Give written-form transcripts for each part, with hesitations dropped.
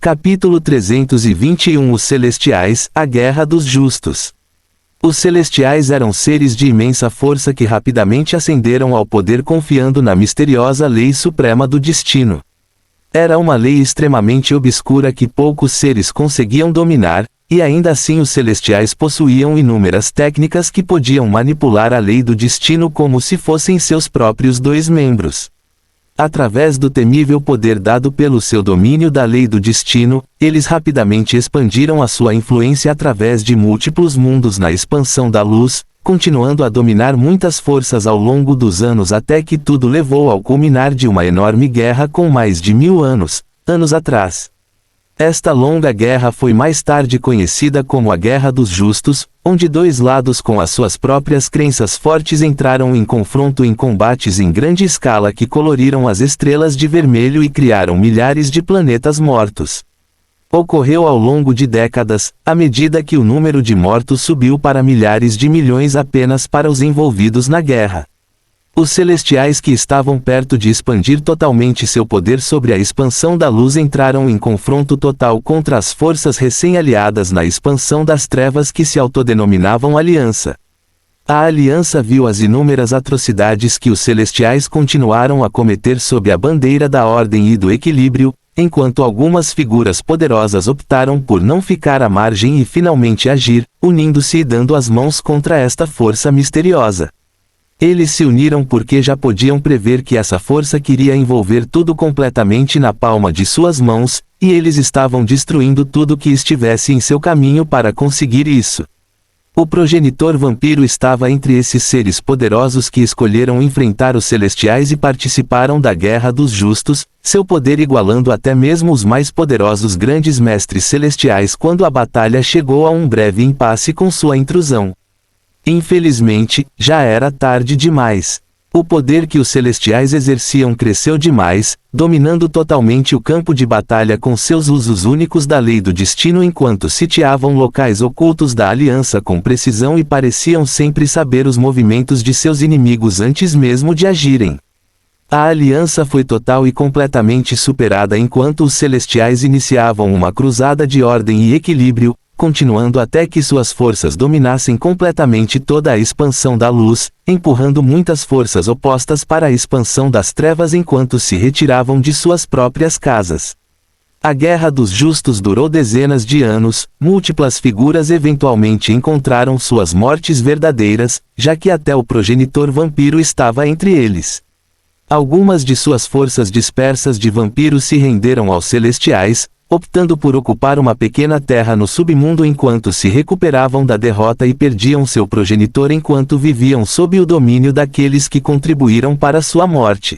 Capítulo 321 Os Celestiais, a Guerra dos Justos. Os Celestiais eram seres de imensa força que rapidamente ascenderam ao poder confiando na misteriosa lei suprema do destino. Era uma lei extremamente obscura que poucos seres conseguiam dominar, e ainda assim os Celestiais possuíam inúmeras técnicas que podiam manipular a lei do destino como se fossem seus próprios dois membros. Através do temível poder dado pelo seu domínio da lei do destino, eles rapidamente expandiram a sua influência através de múltiplos mundos na expansão da luz, continuando a dominar muitas forças ao longo dos anos até que tudo levou ao culminar de uma enorme guerra com mais de 1000 anos atrás. Esta longa guerra foi mais tarde conhecida como a Guerra dos Justos, onde dois lados com as suas próprias crenças fortes entraram em confronto em combates em grande escala que coloriram as estrelas de vermelho e criaram milhares de planetas mortos. Ocorreu ao longo de décadas, à medida que o número de mortos subiu para milhares de milhões apenas para os envolvidos na guerra. Os Celestiais que estavam perto de expandir totalmente seu poder sobre a expansão da luz entraram em confronto total contra as forças recém-aliadas na expansão das trevas que se autodenominavam Aliança. A Aliança viu as inúmeras atrocidades que os Celestiais continuaram a cometer sob a bandeira da ordem e do equilíbrio, enquanto algumas figuras poderosas optaram por não ficar à margem e finalmente agir, unindo-se e dando as mãos contra esta força misteriosa. Eles se uniram porque já podiam prever que essa força queria envolver tudo completamente na palma de suas mãos, e eles estavam destruindo tudo que estivesse em seu caminho para conseguir isso. O progenitor vampiro estava entre esses seres poderosos que escolheram enfrentar os Celestiais e participaram da Guerra dos Justos, seu poder igualando até mesmo os mais poderosos grandes mestres celestiais quando a batalha chegou a um breve impasse com sua intrusão. Infelizmente, já era tarde demais. O poder que os Celestiais exerciam cresceu demais, dominando totalmente o campo de batalha com seus usos únicos da lei do destino enquanto sitiavam locais ocultos da Aliança com precisão e pareciam sempre saber os movimentos de seus inimigos antes mesmo de agirem. A Aliança foi total e completamente superada enquanto os Celestiais iniciavam uma cruzada de ordem e equilíbrio, continuando até que suas forças dominassem completamente toda a expansão da luz, empurrando muitas forças opostas para a expansão das trevas enquanto se retiravam de suas próprias casas. A Guerra dos Justos durou dezenas de anos, múltiplas figuras eventualmente encontraram suas mortes verdadeiras, já que até o progenitor vampiro estava entre eles. Algumas de suas forças dispersas de vampiros se renderam aos Celestiais, optando por ocupar uma pequena terra no submundo enquanto se recuperavam da derrota e perdiam seu progenitor enquanto viviam sob o domínio daqueles que contribuíram para sua morte.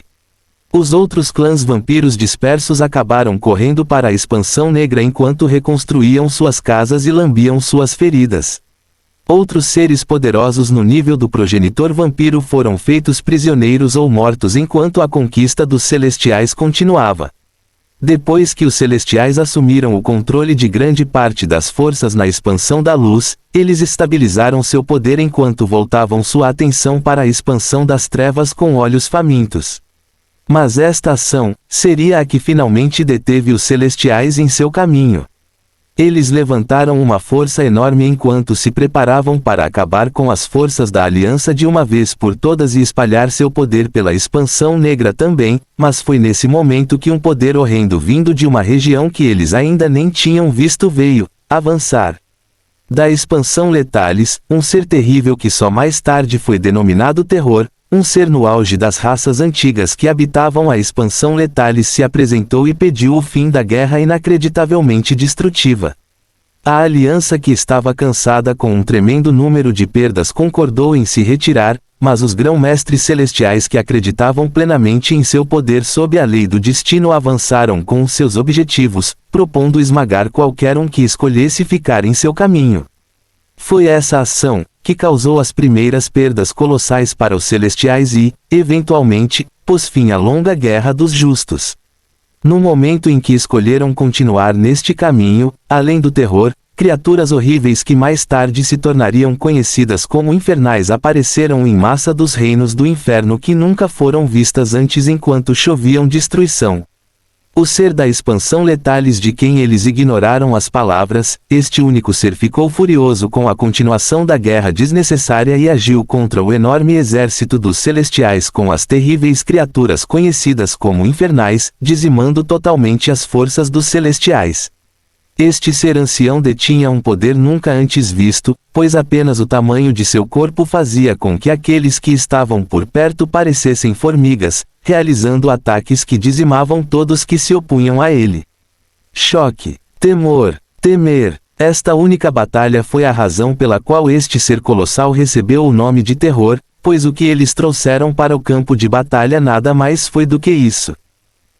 Os outros clãs vampiros dispersos acabaram correndo para a expansão negra enquanto reconstruíam suas casas e lambiam suas feridas. Outros seres poderosos no nível do progenitor vampiro foram feitos prisioneiros ou mortos enquanto a conquista dos Celestiais continuava. Depois que os Celestiais assumiram o controle de grande parte das forças na expansão da luz, eles estabilizaram seu poder enquanto voltavam sua atenção para a expansão das trevas com olhos famintos. Mas esta ação seria a que finalmente deteve os Celestiais em seu caminho. Eles levantaram uma força enorme enquanto se preparavam para acabar com as forças da Aliança de uma vez por todas e espalhar seu poder pela expansão negra também, mas foi nesse momento que um poder horrendo vindo de uma região que eles ainda nem tinham visto veio avançar. Da expansão Letalis, um ser terrível que só mais tarde foi denominado Terror, um ser no auge das raças antigas que habitavam a expansão Letalis se apresentou e pediu o fim da guerra inacreditavelmente destrutiva. A Aliança que estava cansada com um tremendo número de perdas concordou em se retirar, mas os grão-mestres celestiais que acreditavam plenamente em seu poder sob a lei do destino avançaram com os seus objetivos, propondo esmagar qualquer um que escolhesse ficar em seu caminho. Foi essa ação que causou as primeiras perdas colossais para os Celestiais e, eventualmente, pôs fim à longa Guerra dos Justos. No momento em que escolheram continuar neste caminho, além do terror, criaturas horríveis que mais tarde se tornariam conhecidas como infernais apareceram em massa dos reinos do inferno que nunca foram vistas antes enquanto choviam destruição. O ser da expansão Letalis de quem eles ignoraram as palavras, este único ser ficou furioso com a continuação da guerra desnecessária e agiu contra o enorme exército dos Celestiais com as terríveis criaturas conhecidas como infernais, dizimando totalmente as forças dos Celestiais. Este ser ancião detinha um poder nunca antes visto, pois apenas o tamanho de seu corpo fazia com que aqueles que estavam por perto parecessem formigas, realizando ataques que dizimavam todos que se opunham a ele. Choque, temor, temer. Esta única batalha foi a razão pela qual este ser colossal recebeu o nome de terror, pois o que eles trouxeram para o campo de batalha nada mais foi do que isso.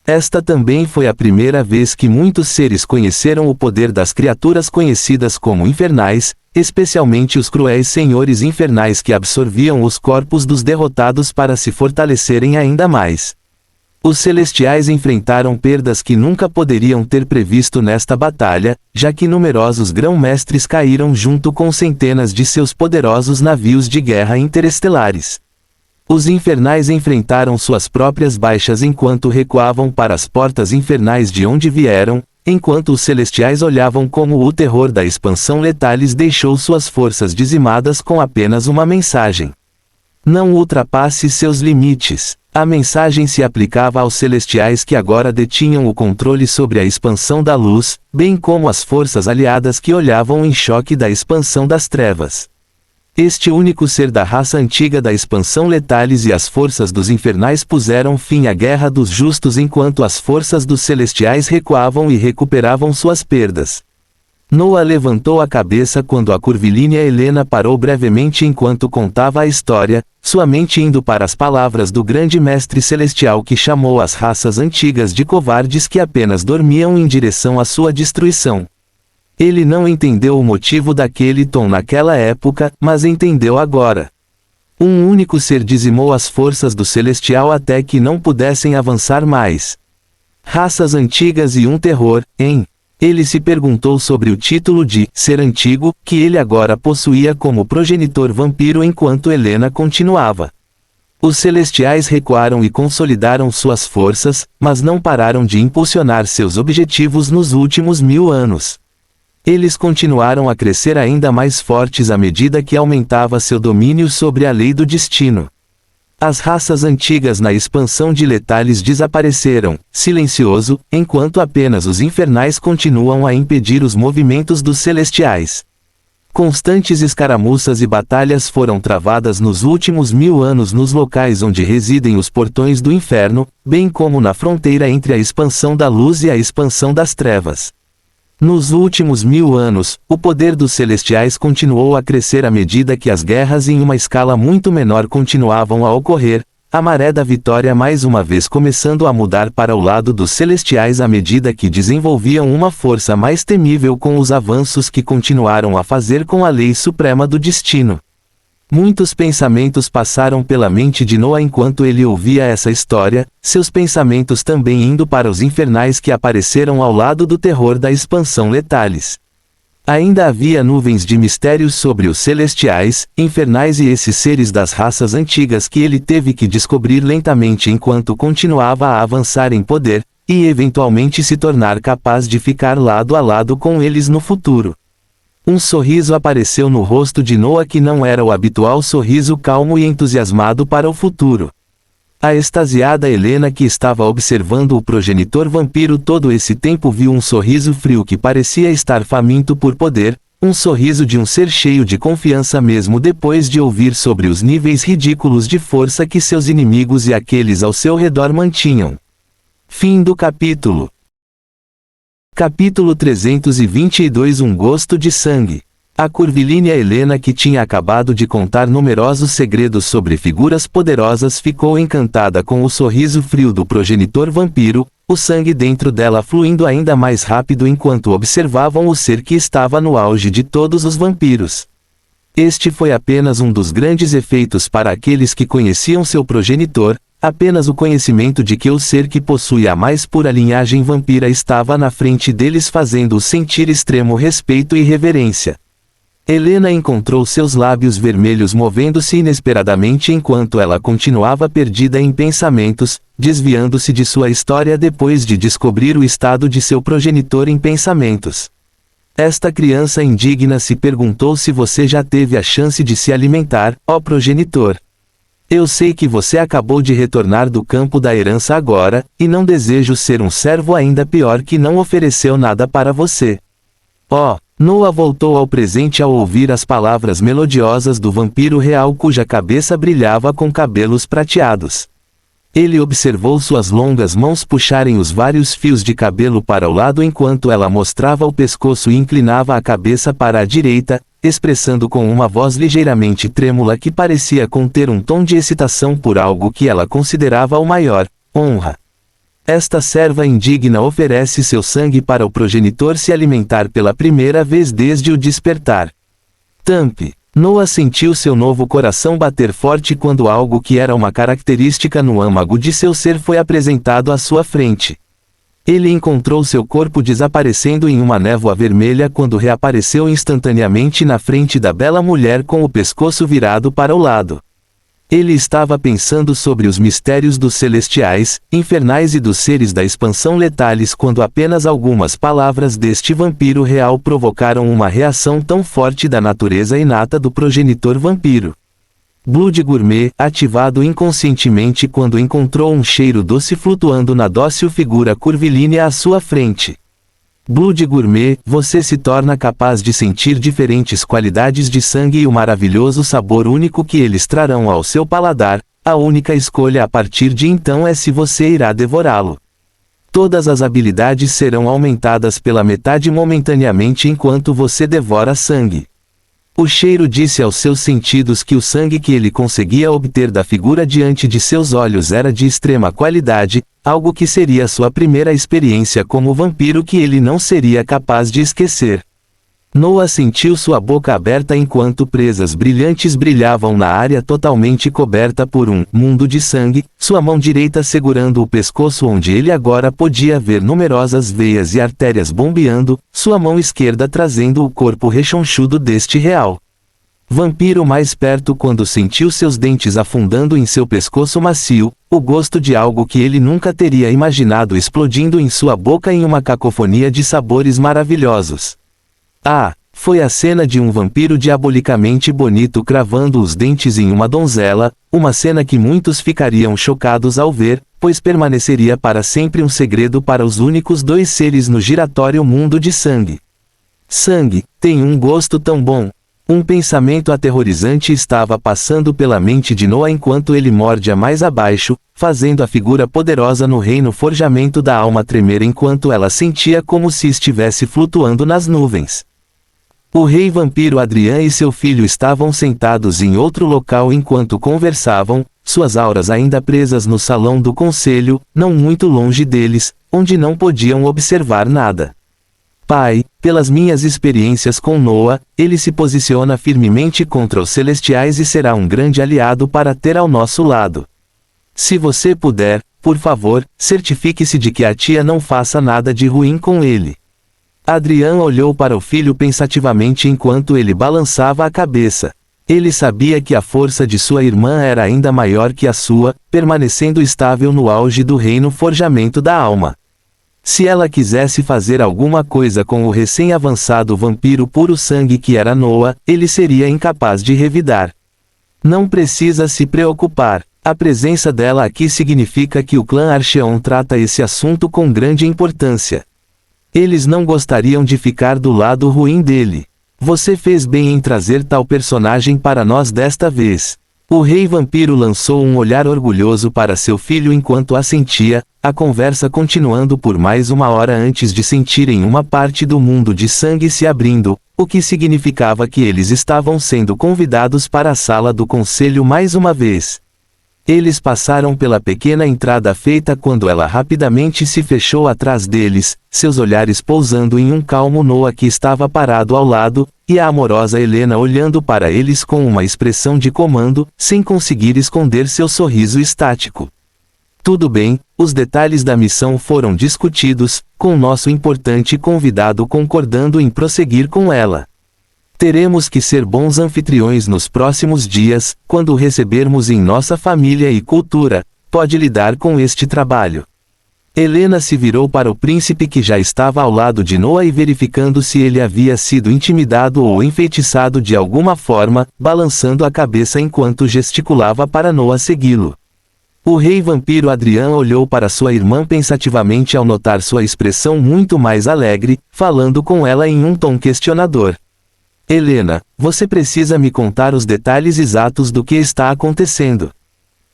Esta também foi a primeira vez que muitos seres conheceram o poder das criaturas conhecidas como infernais, especialmente os cruéis senhores infernais que absorviam os corpos dos derrotados para se fortalecerem ainda mais. Os Celestiais enfrentaram perdas que nunca poderiam ter previsto nesta batalha, já que numerosos grão-mestres caíram junto com centenas de seus poderosos navios de guerra interestelares. Os infernais enfrentaram suas próprias baixas enquanto recuavam para as portas infernais de onde vieram, enquanto os Celestiais olhavam como o terror da expansão Letalis deixou suas forças dizimadas com apenas uma mensagem. Não ultrapasse seus limites. A mensagem se aplicava aos Celestiais que agora detinham o controle sobre a expansão da luz, bem como às forças aliadas que olhavam em choque da expansão das trevas. Este único ser da raça antiga da expansão Letalis e as forças dos infernais puseram fim à guerra dos justos enquanto as forças dos Celestiais recuavam e recuperavam suas perdas. Noah levantou a cabeça quando a curvilínea Helena parou brevemente enquanto contava a história, sua mente indo para as palavras do grande mestre celestial que chamou as raças antigas de covardes que apenas dormiam em direção à sua destruição. Ele não entendeu o motivo daquele tom naquela época, mas entendeu agora. Um único ser dizimou as forças do Celestial até que não pudessem avançar mais. Raças antigas e um terror, hein? Ele se perguntou sobre o título de ser antigo, que ele agora possuía como progenitor vampiro enquanto Helena continuava. Os Celestiais recuaram e consolidaram suas forças, mas não pararam de impulsionar seus objetivos nos últimos 1000 anos. Eles continuaram a crescer ainda mais fortes à medida que aumentava seu domínio sobre a lei do destino. As raças antigas na expansão de Letalis desapareceram, silencioso, enquanto apenas os infernais continuam a impedir os movimentos dos Celestiais. Constantes escaramuças e batalhas foram travadas nos últimos 1000 anos nos locais onde residem os portões do inferno, bem como na fronteira entre a expansão da luz e a expansão das trevas. Nos últimos 1000 anos, o poder dos Celestiais continuou a crescer à medida que as guerras em uma escala muito menor continuavam a ocorrer, a maré da vitória mais uma vez começando a mudar para o lado dos Celestiais à medida que desenvolviam uma força mais temível com os avanços que continuaram a fazer com a lei suprema do destino. Muitos pensamentos passaram pela mente de Noah enquanto ele ouvia essa história, seus pensamentos também indo para os infernais que apareceram ao lado do terror da expansão Letalis. Ainda havia nuvens de mistérios sobre os Celestiais, infernais e esses seres das raças antigas que ele teve que descobrir lentamente enquanto continuava a avançar em poder, e eventualmente se tornar capaz de ficar lado a lado com eles no futuro. Um sorriso apareceu no rosto de Noah que não era o habitual sorriso calmo e entusiasmado para o futuro. A extasiada Helena que estava observando o progenitor vampiro todo esse tempo viu um sorriso frio que parecia estar faminto por poder, um sorriso de um ser cheio de confiança mesmo depois de ouvir sobre os níveis ridículos de força que seus inimigos e aqueles ao seu redor mantinham. Fim do capítulo. Capítulo 322 Um gosto de sangue. A curvilínea Helena que tinha acabado de contar numerosos segredos sobre figuras poderosas ficou encantada com o sorriso frio do progenitor vampiro, o sangue dentro dela fluindo ainda mais rápido enquanto observavam o ser que estava no auge de todos os vampiros. Este foi apenas um dos grandes efeitos para aqueles que conheciam seu progenitor, apenas o conhecimento de que o ser que possui a mais pura linhagem vampira estava na frente deles fazendo-os sentir extremo respeito e reverência. Helena encontrou seus lábios vermelhos movendo-se inesperadamente enquanto ela continuava perdida em pensamentos, desviando-se de sua história depois de descobrir o estado de seu progenitor em pensamentos. Esta criança indigna se perguntou se você já teve a chance de se alimentar, ó progenitor. Eu sei que você acabou de retornar do campo da herança agora, e não desejo ser um servo ainda pior que não ofereceu nada para você. Oh! Noah voltou ao presente ao ouvir as palavras melodiosas do vampiro real cuja cabeça brilhava com cabelos prateados. Ele observou suas longas mãos puxarem os vários fios de cabelo para o lado enquanto ela mostrava o pescoço e inclinava a cabeça para a direita, expressando com uma voz ligeiramente trêmula que parecia conter um tom de excitação por algo que ela considerava o maior honra. Esta serva indigna oferece seu sangue para o progenitor se alimentar pela primeira vez desde o despertar. Tamp. Noah sentiu seu novo coração bater forte quando algo que era uma característica no âmago de seu ser foi apresentado à sua frente. Ele encontrou seu corpo desaparecendo em uma névoa vermelha quando reapareceu instantaneamente na frente da bela mulher com o pescoço virado para o lado. Ele estava pensando sobre os mistérios dos celestiais, infernais e dos seres da expansão letales quando apenas algumas palavras deste vampiro real provocaram uma reação tão forte da natureza inata do progenitor vampiro. Blood Gourmet, ativado inconscientemente quando encontrou um cheiro doce flutuando na dócil figura curvilínea à sua frente. Blood Gourmet, você se torna capaz de sentir diferentes qualidades de sangue e o maravilhoso sabor único que eles trarão ao seu paladar. A única escolha a partir de então é se você irá devorá-lo. Todas as habilidades serão aumentadas pela metade momentaneamente enquanto você devora sangue. O cheiro disse aos seus sentidos que o sangue que ele conseguia obter da figura diante de seus olhos era de extrema qualidade, algo que seria sua primeira experiência como vampiro que ele não seria capaz de esquecer. Noah sentiu sua boca aberta enquanto presas brilhantes brilhavam na área totalmente coberta por um mundo de sangue, sua mão direita segurando o pescoço onde ele agora podia ver numerosas veias e artérias bombeando, sua mão esquerda trazendo o corpo rechonchudo deste real vampiro mais perto quando sentiu seus dentes afundando em seu pescoço macio, o gosto de algo que ele nunca teria imaginado explodindo em sua boca em uma cacofonia de sabores maravilhosos. Ah, foi a cena de um vampiro diabolicamente bonito cravando os dentes em uma donzela, uma cena que muitos ficariam chocados ao ver, pois permaneceria para sempre um segredo para os únicos dois seres no giratório mundo de sangue. Sangue, tem um gosto tão bom. Um pensamento aterrorizante estava passando pela mente de Noah enquanto ele mordia mais abaixo, fazendo a figura poderosa no reino forjamento da alma tremer enquanto ela sentia como se estivesse flutuando nas nuvens. O rei vampiro Adrian e seu filho estavam sentados em outro local enquanto conversavam, suas auras ainda presas no salão do conselho, não muito longe deles, onde não podiam observar nada. Pai, pelas minhas experiências com Noah, ele se posiciona firmemente contra os celestiais e será um grande aliado para ter ao nosso lado. Se você puder, por favor, certifique-se de que a tia não faça nada de ruim com ele. Adrian olhou para o filho pensativamente enquanto ele balançava a cabeça. Ele sabia que a força de sua irmã era ainda maior que a sua, permanecendo estável no auge do reino forjamento da alma. Se ela quisesse fazer alguma coisa com o recém-avançado vampiro puro sangue que era Noah, ele seria incapaz de revidar. Não precisa se preocupar. A presença dela aqui significa que o clã Archeon trata esse assunto com grande importância. Eles não gostariam de ficar do lado ruim dele. Você fez bem em trazer tal personagem para nós desta vez. O rei vampiro lançou um olhar orgulhoso para seu filho enquanto assentia, a conversa continuando por mais uma hora antes de sentirem uma parte do mundo de sangue se abrindo, o que significava que eles estavam sendo convidados para a sala do conselho mais uma vez. Eles passaram pela pequena entrada feita quando ela rapidamente se fechou atrás deles, seus olhares pousando em um calmo Noah que estava parado ao lado, e a amorosa Helena olhando para eles com uma expressão de comando, sem conseguir esconder seu sorriso estático. Tudo bem, os detalhes da missão foram discutidos, com nosso importante convidado concordando em prosseguir com ela. Teremos que ser bons anfitriões nos próximos dias, quando o recebermos em nossa família e cultura. Pode lidar com este trabalho. Helena se virou para o príncipe que já estava ao lado de Noah e verificando se ele havia sido intimidado ou enfeitiçado de alguma forma, balançando a cabeça enquanto gesticulava para Noah segui-lo. O rei vampiro Adrian olhou para sua irmã pensativamente ao notar sua expressão muito mais alegre, falando com ela em um tom questionador. Helena, você precisa me contar os detalhes exatos do que está acontecendo.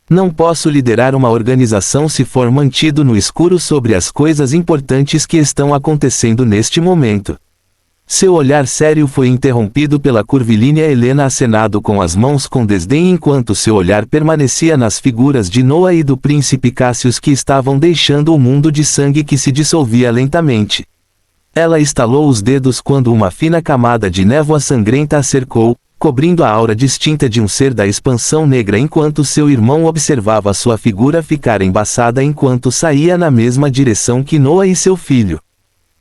Não posso liderar uma organização se for mantido no escuro sobre as coisas importantes que estão acontecendo neste momento. Seu olhar sério foi interrompido pela curvilínea Helena acenado com as mãos com desdém enquanto seu olhar permanecia nas figuras de Noah e do príncipe Cassius que estavam deixando o mundo de sangue que se dissolvia lentamente. Ela estalou os dedos quando uma fina camada de névoa sangrenta a cercou, cobrindo a aura distinta de um ser da expansão negra enquanto seu irmão observava sua figura ficar embaçada enquanto saía na mesma direção que Noah e seu filho.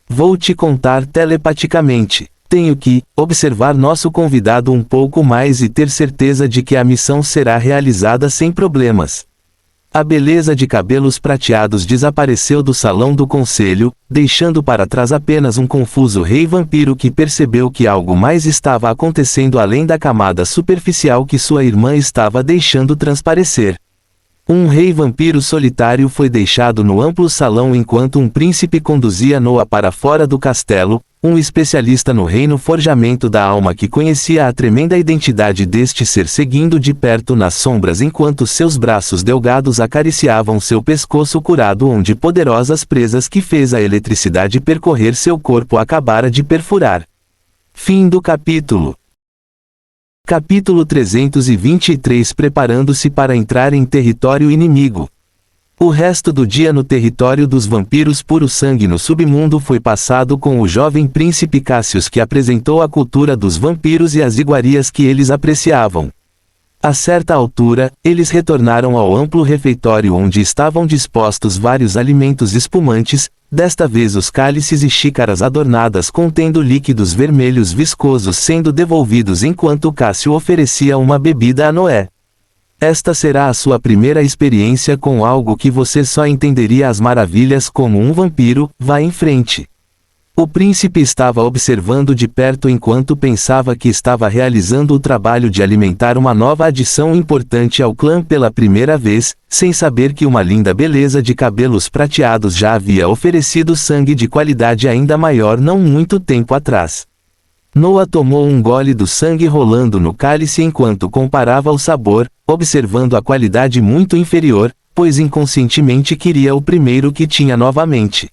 Vou te contar telepaticamente. Tenho que observar nosso convidado um pouco mais e ter certeza de que a missão será realizada sem problemas. A beleza de cabelos prateados desapareceu do salão do conselho, deixando para trás apenas um confuso rei vampiro que percebeu que algo mais estava acontecendo além da camada superficial que sua irmã estava deixando transparecer. Um rei vampiro solitário foi deixado no amplo salão enquanto um príncipe conduzia Noah para fora do castelo, um especialista no reino forjamento da alma que conhecia a tremenda identidade deste ser seguindo de perto nas sombras enquanto seus braços delgados acariciavam seu pescoço curado onde poderosas presas que fez a eletricidade percorrer seu corpo acabara de perfurar. Fim do capítulo. Capítulo 323 Preparando-se para entrar em território inimigo. O resto do dia no território dos vampiros puro sangue no submundo foi passado com o jovem príncipe Cassius que apresentou a cultura dos vampiros e as iguarias que eles apreciavam. A certa altura, eles retornaram ao amplo refeitório onde estavam dispostos vários alimentos espumantes, desta vez os cálices e xícaras adornadas contendo líquidos vermelhos viscosos sendo devolvidos enquanto Cássio oferecia uma bebida a Noé. Esta será a sua primeira experiência com algo que você só entenderia as maravilhas como um vampiro, vá em frente. O príncipe estava observando de perto enquanto pensava que estava realizando o trabalho de alimentar uma nova adição importante ao clã pela primeira vez, sem saber que uma linda beleza de cabelos prateados já havia oferecido sangue de qualidade ainda maior não muito tempo atrás. Noah tomou um gole do sangue rolando no cálice enquanto comparava o sabor, observando a qualidade muito inferior, pois inconscientemente queria o primeiro que tinha novamente.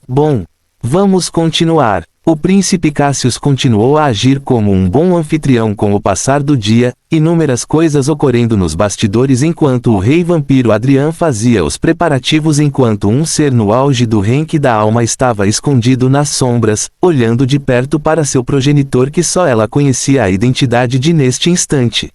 Bom. Vamos continuar. O príncipe Cassius continuou a agir como um bom anfitrião com o passar do dia, inúmeras coisas ocorrendo nos bastidores enquanto o rei vampiro Adrian fazia os preparativos enquanto um ser no auge do rank da alma estava escondido nas sombras, olhando de perto para seu progenitor que só ela conhecia a identidade de neste instante.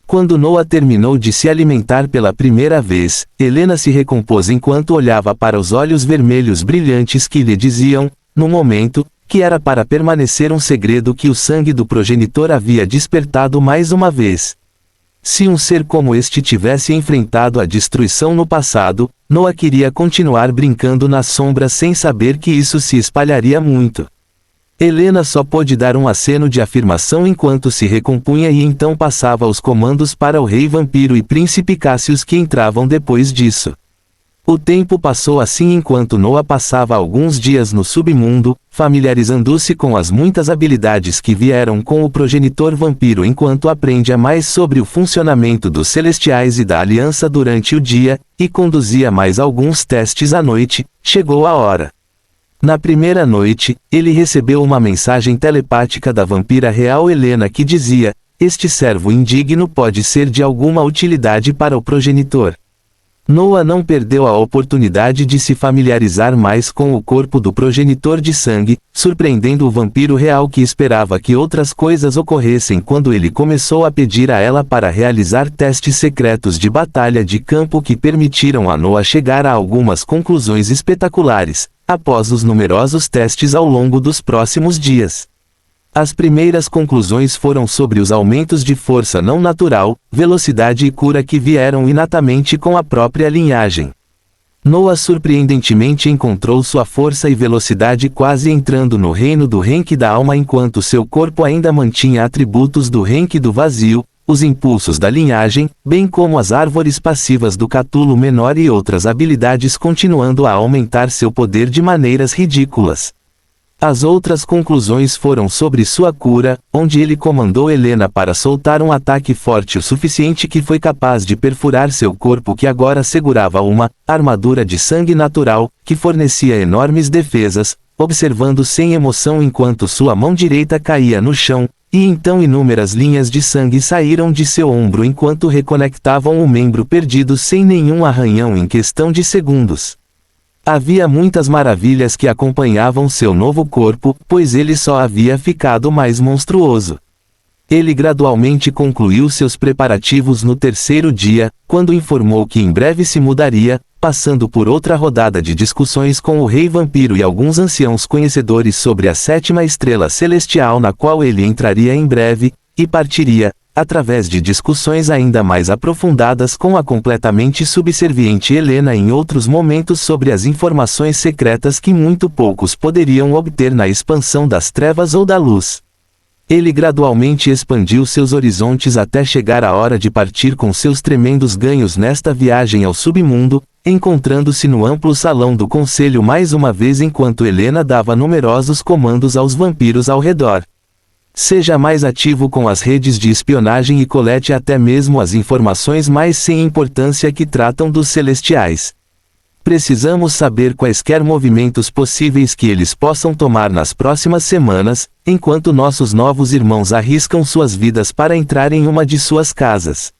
Quando Noah terminou de se alimentar pela primeira vez, Helena se recompôs enquanto olhava para os olhos vermelhos brilhantes que lhe diziam, no momento, que era para permanecer um segredo que o sangue do progenitor havia despertado mais uma vez. Se um ser como este tivesse enfrentado a destruição no passado, Noah queria continuar brincando nas sombras sem saber que isso se espalharia muito. Helena só pôde dar um aceno de afirmação enquanto se recompunha e então passava os comandos para o rei vampiro e príncipe Cassius que entravam depois disso. O tempo passou assim enquanto Noah passava alguns dias no submundo, familiarizando-se com as muitas habilidades que vieram com o progenitor vampiro enquanto aprendia mais sobre o funcionamento dos celestiais e da aliança durante o dia, e conduzia mais alguns testes à noite. Chegou a hora. Na primeira noite, ele recebeu uma mensagem telepática da vampira real Helena que dizia: "Este servo indigno pode ser de alguma utilidade para o progenitor." Noah não perdeu a oportunidade de se familiarizar mais com o corpo do progenitor de sangue, surpreendendo o vampiro real que esperava que outras coisas ocorressem quando ele começou a pedir a ela para realizar testes secretos de batalha de campo que permitiram a Noah chegar a algumas conclusões espetaculares, após os numerosos testes ao longo dos próximos dias. As primeiras conclusões foram sobre os aumentos de força não natural, velocidade e cura que vieram inatamente com a própria linhagem. Noah surpreendentemente encontrou sua força e velocidade quase entrando no reino do Renki da alma enquanto seu corpo ainda mantinha atributos do Renki do vazio, os impulsos da linhagem, bem como as árvores passivas do Cthulhu menor e outras habilidades continuando a aumentar seu poder de maneiras ridículas. As outras conclusões foram sobre sua cura, onde ele comandou Helena para soltar um ataque forte o suficiente que foi capaz de perfurar seu corpo que agora segurava uma armadura de sangue natural, que fornecia enormes defesas, observando sem emoção enquanto sua mão direita caía no chão, e então inúmeras linhas de sangue saíram de seu ombro enquanto reconectavam o membro perdido sem nenhum arranhão em questão de segundos. Havia muitas maravilhas que acompanhavam seu novo corpo, pois ele só havia ficado mais monstruoso. Ele gradualmente concluiu seus preparativos no terceiro dia, quando informou que em breve se mudaria, passando por outra rodada de discussões com o Rei Vampiro e alguns anciãos conhecedores sobre a sétima estrela celestial na qual ele entraria em breve, e partiria, através de discussões ainda mais aprofundadas com a completamente subserviente Helena em outros momentos sobre as informações secretas que muito poucos poderiam obter na expansão das trevas ou da luz. Ele gradualmente expandiu seus horizontes até chegar a hora de partir com seus tremendos ganhos nesta viagem ao submundo, encontrando-se no amplo salão do conselho mais uma vez enquanto Helena dava numerosos comandos aos vampiros ao redor. Seja mais ativo com as redes de espionagem e colete até mesmo as informações mais sem importância que tratam dos celestiais. Precisamos saber quaisquer movimentos possíveis que eles possam tomar nas próximas semanas, enquanto nossos novos irmãos arriscam suas vidas para entrar em uma de suas casas.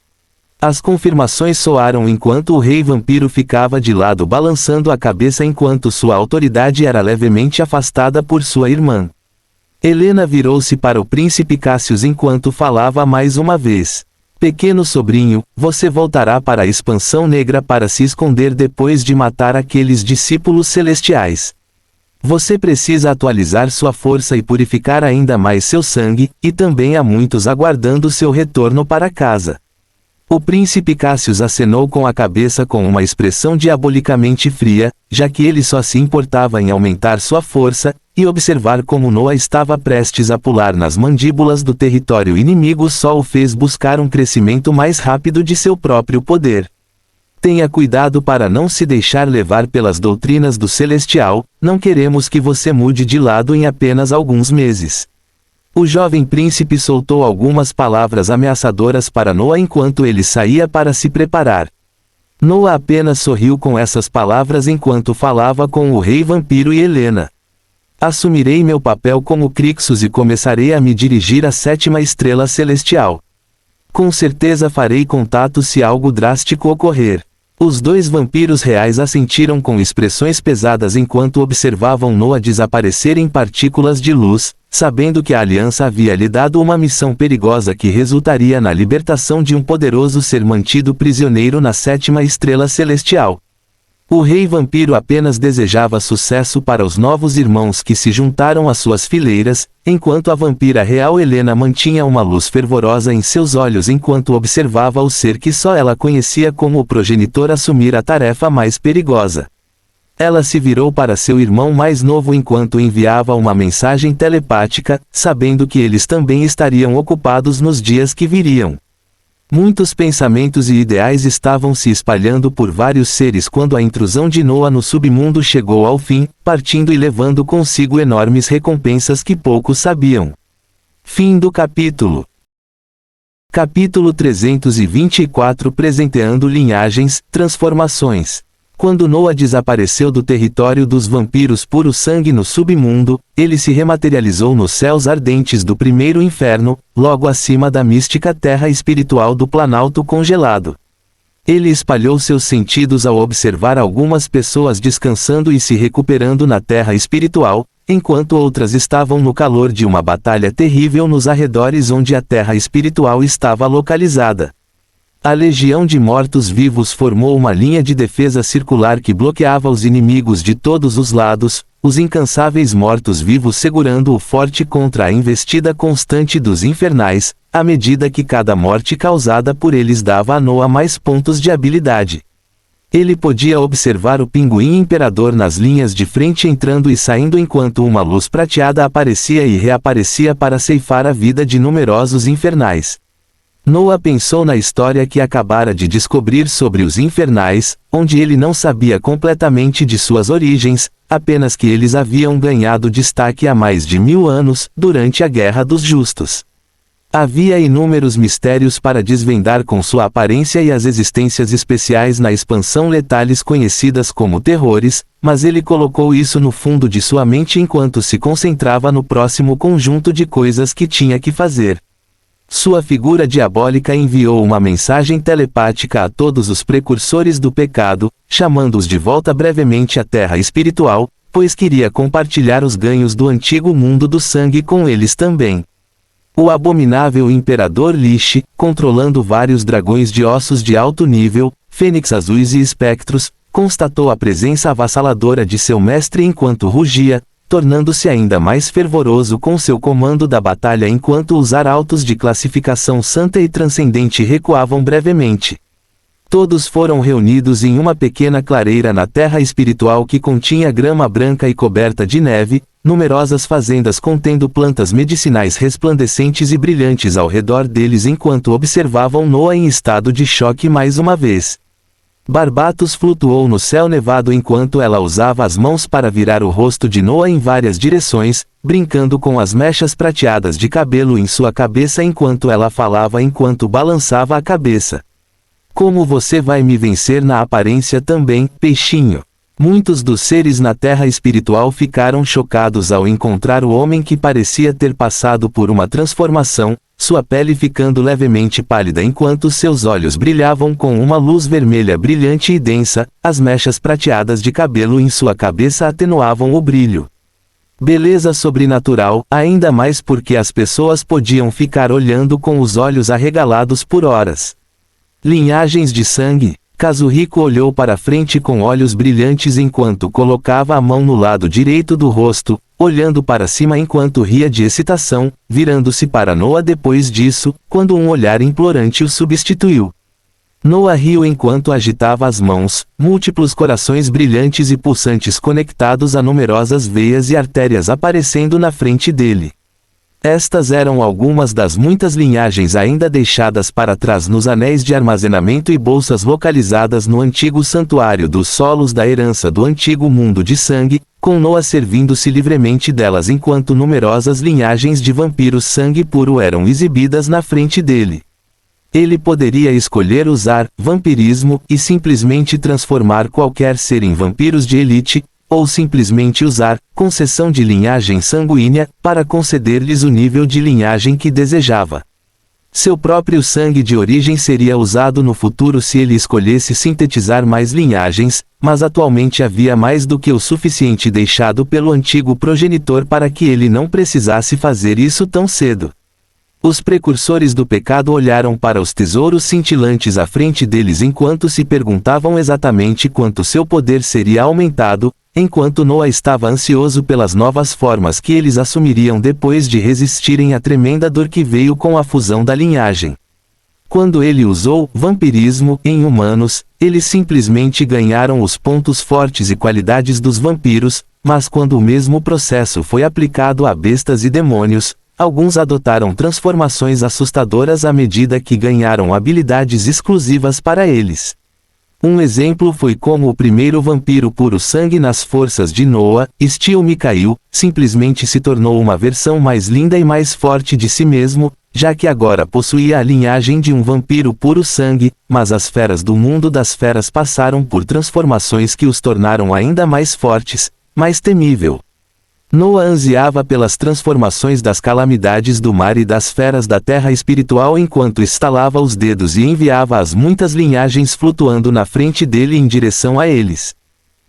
As confirmações soaram enquanto o Rei Vampiro ficava de lado balançando a cabeça enquanto sua autoridade era levemente afastada por sua irmã. Helena virou-se para o príncipe Cassius enquanto falava mais uma vez. Pequeno sobrinho, você voltará para a expansão negra para se esconder depois de matar aqueles discípulos celestiais. Você precisa atualizar sua força e purificar ainda mais seu sangue, e também há muitos aguardando seu retorno para casa. O príncipe Cassius acenou com a cabeça com uma expressão diabolicamente fria, já que ele só se importava em aumentar sua força, e observar como Noah estava prestes a pular nas mandíbulas do território inimigo só o fez buscar um crescimento mais rápido de seu próprio poder. Tenha cuidado para não se deixar levar pelas doutrinas do Celestial, não queremos que você mude de lado em apenas alguns meses. O jovem príncipe soltou algumas palavras ameaçadoras para Noah enquanto ele saía para se preparar. Noah apenas sorriu com essas palavras enquanto falava com o Rei Vampiro e Helena. Assumirei meu papel como Crixus e começarei a me dirigir à sétima estrela celestial. Com certeza farei contato se algo drástico ocorrer. Os dois vampiros reais assentiram com expressões pesadas enquanto observavam Noah desaparecer em partículas de luz, sabendo que a aliança havia lhe dado uma missão perigosa que resultaria na libertação de um poderoso ser mantido prisioneiro na sétima estrela celestial. O Rei Vampiro apenas desejava sucesso para os novos irmãos que se juntaram às suas fileiras, enquanto a vampira real Helena mantinha uma luz fervorosa em seus olhos enquanto observava o ser que só ela conhecia como o progenitor assumir a tarefa mais perigosa. Ela se virou para seu irmão mais novo enquanto enviava uma mensagem telepática, sabendo que eles também estariam ocupados nos dias que viriam. Muitos pensamentos e ideais estavam se espalhando por vários seres quando a intrusão de Noah no submundo chegou ao fim, partindo e levando consigo enormes recompensas que poucos sabiam. Fim do capítulo. Capítulo 324 Presenteando linhagens, transformações. Quando Noah desapareceu do território dos vampiros puro sangue no submundo, ele se rematerializou nos céus ardentes do primeiro inferno, logo acima da mística terra espiritual do Planalto Congelado. Ele espalhou seus sentidos ao observar algumas pessoas descansando e se recuperando na terra espiritual, enquanto outras estavam no calor de uma batalha terrível nos arredores onde a terra espiritual estava localizada. A legião de mortos-vivos formou uma linha de defesa circular que bloqueava os inimigos de todos os lados, os incansáveis mortos-vivos segurando o forte contra a investida constante dos infernais, à medida que cada morte causada por eles dava a Noah mais pontos de habilidade. Ele podia observar o pinguim imperador nas linhas de frente entrando e saindo enquanto uma luz prateada aparecia e reaparecia para ceifar a vida de numerosos infernais. Noah pensou na história que acabara de descobrir sobre os infernais, onde ele não sabia completamente de suas origens, apenas que eles haviam ganhado destaque há mais de 1000 anos, durante a Guerra dos Justos. Havia inúmeros mistérios para desvendar com sua aparência e as existências especiais na expansão letales conhecidas como terrores, mas ele colocou isso no fundo de sua mente enquanto se concentrava no próximo conjunto de coisas que tinha que fazer. Sua figura diabólica enviou uma mensagem telepática a todos os precursores do pecado, chamando-os de volta brevemente à terra espiritual, pois queria compartilhar os ganhos do antigo mundo do sangue com eles também. O abominável Imperador Lich, controlando vários dragões de ossos de alto nível, fênix azuis e espectros, constatou a presença avassaladora de seu mestre enquanto rugia, tornando-se ainda mais fervoroso com seu comando da batalha enquanto os arautos de classificação santa e transcendente recuavam brevemente. Todos foram reunidos em uma pequena clareira na terra espiritual que continha grama branca e coberta de neve, numerosas fazendas contendo plantas medicinais resplandecentes e brilhantes ao redor deles enquanto observavam Noah em estado de choque mais uma vez. Barbatos flutuou no céu nevado enquanto ela usava as mãos para virar o rosto de Noah em várias direções, brincando com as mechas prateadas de cabelo em sua cabeça enquanto ela falava enquanto balançava a cabeça. Como você vai me vencer na aparência também, peixinho? Muitos dos seres na terra espiritual ficaram chocados ao encontrar o homem que parecia ter passado por uma transformação, sua pele ficando levemente pálida enquanto seus olhos brilhavam com uma luz vermelha brilhante e densa, as mechas prateadas de cabelo em sua cabeça atenuavam o brilho. Beleza sobrenatural, ainda mais porque as pessoas podiam ficar olhando com os olhos arregalados por horas. Linhagens de sangue. Kazuhiko olhou para frente com olhos brilhantes enquanto colocava a mão no lado direito do rosto, olhando para cima enquanto ria de excitação, virando-se para Noah depois disso, quando um olhar implorante o substituiu. Noah riu enquanto agitava as mãos, múltiplos corações brilhantes e pulsantes conectados a numerosas veias e artérias aparecendo na frente dele. Estas eram algumas das muitas linhagens ainda deixadas para trás nos anéis de armazenamento e bolsas localizadas no antigo santuário dos solos da herança do antigo mundo de sangue, com Noah servindo-se livremente delas enquanto numerosas linhagens de vampiros sangue puro eram exibidas na frente dele. Ele poderia escolher usar vampirismo e simplesmente transformar qualquer ser em vampiros de elite, ou simplesmente usar concessão de linhagem sanguínea para conceder-lhes o nível de linhagem que desejava. Seu próprio sangue de origem seria usado no futuro se ele escolhesse sintetizar mais linhagens, mas atualmente havia mais do que o suficiente deixado pelo antigo progenitor para que ele não precisasse fazer isso tão cedo. Os precursores do pecado olharam para os tesouros cintilantes à frente deles enquanto se perguntavam exatamente quanto seu poder seria aumentado, enquanto Noah estava ansioso pelas novas formas que eles assumiriam depois de resistirem à tremenda dor que veio com a fusão da linhagem. Quando ele usou vampirismo em humanos, eles simplesmente ganharam os pontos fortes e qualidades dos vampiros, mas quando o mesmo processo foi aplicado a bestas e demônios, alguns adotaram transformações assustadoras à medida que ganharam habilidades exclusivas para eles. Um exemplo foi como o primeiro vampiro puro sangue nas forças de Noah, Steel Mikhail, simplesmente se tornou uma versão mais linda e mais forte de si mesmo, já que agora possuía a linhagem de um vampiro puro sangue, mas as feras do mundo das feras passaram por transformações que os tornaram ainda mais fortes, mais temível. Noah ansiava pelas transformações das calamidades do mar e das feras da terra espiritual enquanto estalava os dedos e enviava as muitas linhagens flutuando na frente dele em direção a eles.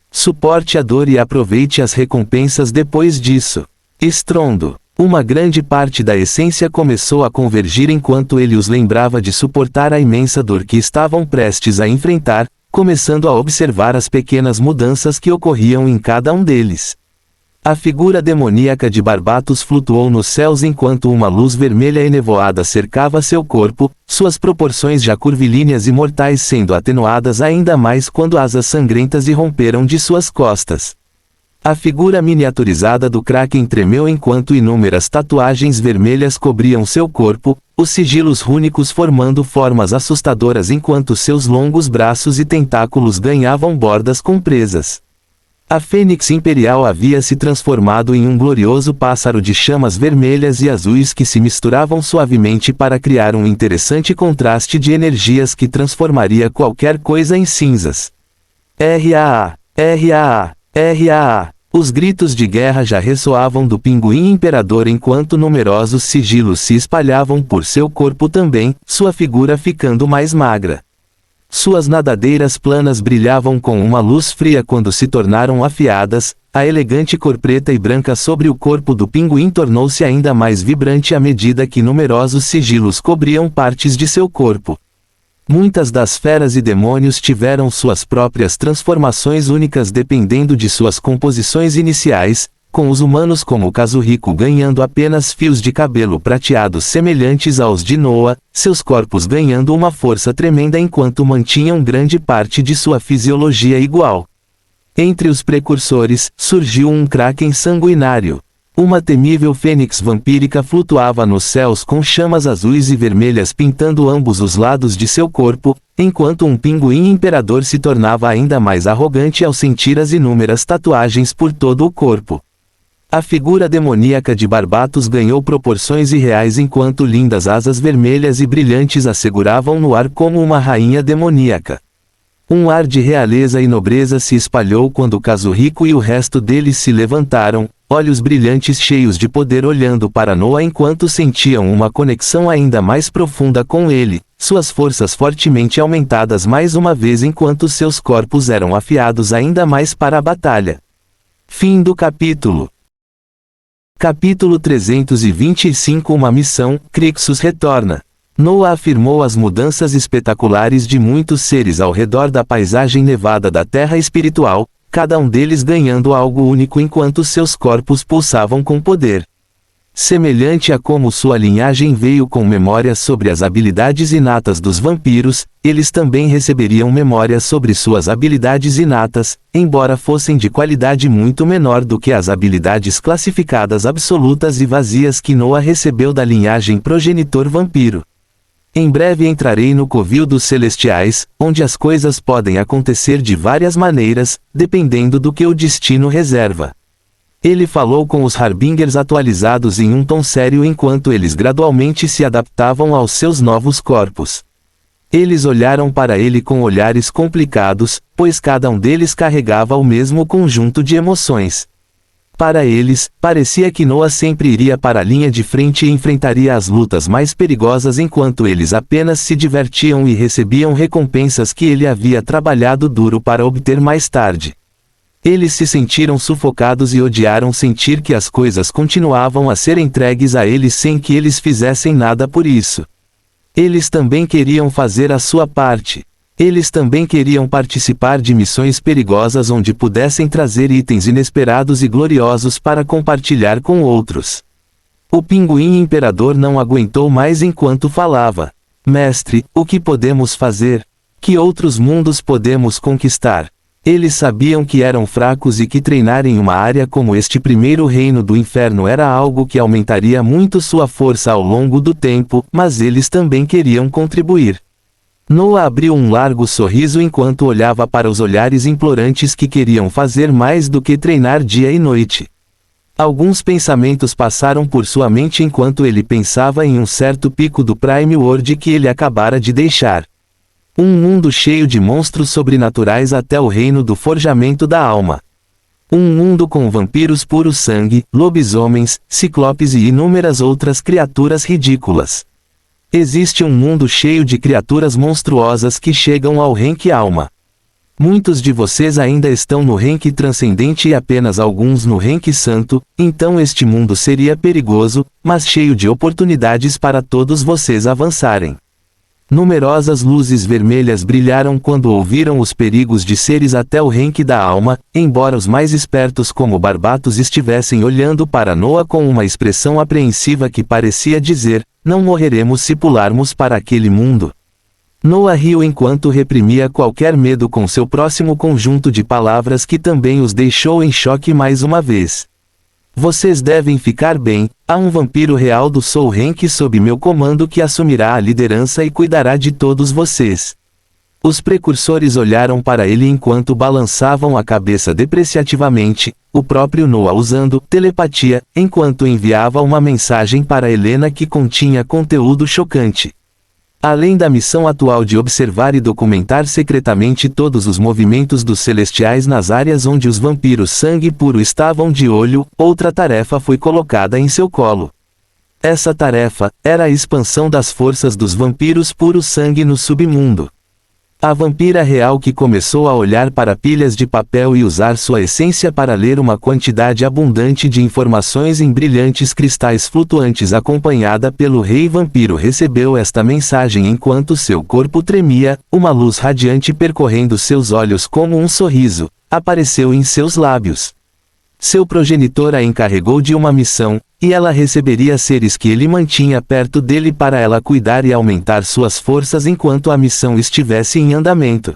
Suporte a dor e aproveite as recompensas depois disso. Estrondo. Uma grande parte da essência começou a convergir enquanto ele os lembrava de suportar a imensa dor que estavam prestes a enfrentar, começando a observar as pequenas mudanças que ocorriam em cada um deles. A figura demoníaca de Barbatos flutuou nos céus enquanto uma luz vermelha enevoada cercava seu corpo, suas proporções já curvilíneas e mortais sendo atenuadas ainda mais quando asas sangrentas irromperam de suas costas. A figura miniaturizada do Kraken tremeu enquanto inúmeras tatuagens vermelhas cobriam seu corpo, os sigilos rúnicos formando formas assustadoras enquanto seus longos braços e tentáculos ganhavam bordas compresas. A Fênix Imperial havia se transformado em um glorioso pássaro de chamas vermelhas e azuis que se misturavam suavemente para criar um interessante contraste de energias que transformaria qualquer coisa em cinzas. RAA! RAA! RAA! Os gritos de guerra já ressoavam do pinguim imperador enquanto numerosos sigilos se espalhavam por seu corpo também, sua figura ficando mais magra. Suas nadadeiras planas brilhavam com uma luz fria quando se tornaram afiadas, a elegante cor preta e branca sobre o corpo do pinguim tornou-se ainda mais vibrante à medida que numerosos sigilos cobriam partes de seu corpo. Muitas das feras e demônios tiveram suas próprias transformações únicas dependendo de suas composições iniciais, com os humanos como Kazuhiko ganhando apenas fios de cabelo prateados semelhantes aos de Noah, seus corpos ganhando uma força tremenda enquanto mantinham grande parte de sua fisiologia igual. Entre os precursores, surgiu um Kraken sanguinário. Uma temível fênix vampírica flutuava nos céus com chamas azuis e vermelhas pintando ambos os lados de seu corpo, enquanto um pinguim imperador se tornava ainda mais arrogante ao sentir as inúmeras tatuagens por todo o corpo. A figura demoníaca de Barbatos ganhou proporções irreais enquanto lindas asas vermelhas e brilhantes a seguravam no ar como uma rainha demoníaca. Um ar de realeza e nobreza se espalhou quando Kazuhiko e o resto deles se levantaram, olhos brilhantes cheios de poder olhando para Noah enquanto sentiam uma conexão ainda mais profunda com ele, suas forças fortemente aumentadas mais uma vez enquanto seus corpos eram afiados ainda mais para a batalha. Fim do capítulo. Capítulo 325 Uma missão, Crixus retorna. Noah afirmou as mudanças espetaculares de muitos seres ao redor da paisagem nevada da Terra espiritual, cada um deles ganhando algo único enquanto seus corpos pulsavam com poder. Semelhante a como sua linhagem veio com memórias sobre as habilidades inatas dos vampiros, eles também receberiam memórias sobre suas habilidades inatas, embora fossem de qualidade muito menor do que as habilidades classificadas absolutas e vazias que Noah recebeu da linhagem progenitor vampiro. Em breve entrarei no covil dos celestiais, onde as coisas podem acontecer de várias maneiras, dependendo do que o destino reserva. Ele falou com os Harbingers atualizados em um tom sério enquanto eles gradualmente se adaptavam aos seus novos corpos. Eles olharam para ele com olhares complicados, pois cada um deles carregava o mesmo conjunto de emoções. Para eles, parecia que Noah sempre iria para a linha de frente e enfrentaria as lutas mais perigosas enquanto eles apenas se divertiam e recebiam recompensas que ele havia trabalhado duro para obter mais tarde. Eles se sentiram sufocados e odiaram sentir que as coisas continuavam a ser entregues a eles sem que eles fizessem nada por isso. Eles também queriam fazer a sua parte. Eles também queriam participar de missões perigosas onde pudessem trazer itens inesperados e gloriosos para compartilhar com outros. O pinguim imperador não aguentou mais enquanto falava. Mestre, o que podemos fazer? Que outros mundos podemos conquistar? Eles sabiam que eram fracos e que treinar em uma área como este primeiro reino do inferno era algo que aumentaria muito sua força ao longo do tempo, mas eles também queriam contribuir. Noah abriu um largo sorriso enquanto olhava para os olhares implorantes que queriam fazer mais do que treinar dia e noite. Alguns pensamentos passaram por sua mente enquanto ele pensava em um certo pico do Prime World que ele acabara de deixar. Um mundo cheio de monstros sobrenaturais até o reino do forjamento da alma. Um mundo com vampiros puro sangue, lobisomens, ciclopes e inúmeras outras criaturas ridículas. Existe um mundo cheio de criaturas monstruosas que chegam ao Renk Alma. Muitos de vocês ainda estão no rank transcendente e apenas alguns no rank santo, então este mundo seria perigoso, mas cheio de oportunidades para todos vocês avançarem. Numerosas luzes vermelhas brilharam quando ouviram os perigos de seres até o rank da alma, embora os mais espertos como Barbatos estivessem olhando para Noah com uma expressão apreensiva que parecia dizer, não morreremos se pularmos para aquele mundo. Noah riu enquanto reprimia qualquer medo com seu próximo conjunto de palavras que também os deixou em choque mais uma vez. Vocês devem ficar bem, há um vampiro real do Soul Rank sob meu comando que assumirá a liderança e cuidará de todos vocês. Os precursores olharam para ele enquanto balançavam a cabeça depreciativamente, o próprio Noah usando telepatia, enquanto enviava uma mensagem para Helena que continha conteúdo chocante. Além da missão atual de observar e documentar secretamente todos os movimentos dos celestiais nas áreas onde os vampiros sangue puro estavam de olho, outra tarefa foi colocada em seu colo. Essa tarefa era a expansão das forças dos vampiros puro sangue no submundo. A vampira real que começou a olhar para pilhas de papel e usar sua essência para ler uma quantidade abundante de informações em brilhantes cristais flutuantes acompanhada pelo rei vampiro recebeu esta mensagem enquanto seu corpo tremia, uma luz radiante percorrendo seus olhos como um sorriso, apareceu em seus lábios. Seu progenitor a encarregou de uma missão, e ela receberia seres que ele mantinha perto dele para ela cuidar e aumentar suas forças enquanto a missão estivesse em andamento.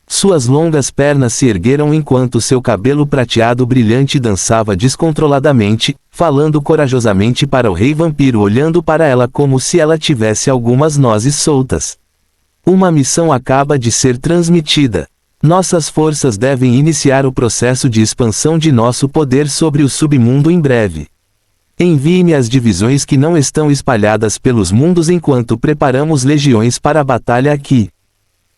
Suas longas pernas se ergueram enquanto seu cabelo prateado brilhante dançava descontroladamente, falando corajosamente para o rei vampiro olhando para ela como se ela tivesse algumas nozes soltas. Uma missão acaba de ser transmitida. Nossas forças devem iniciar o processo de expansão de nosso poder sobre o submundo em breve. Envie-me as divisões que não estão espalhadas pelos mundos enquanto preparamos legiões para a batalha aqui.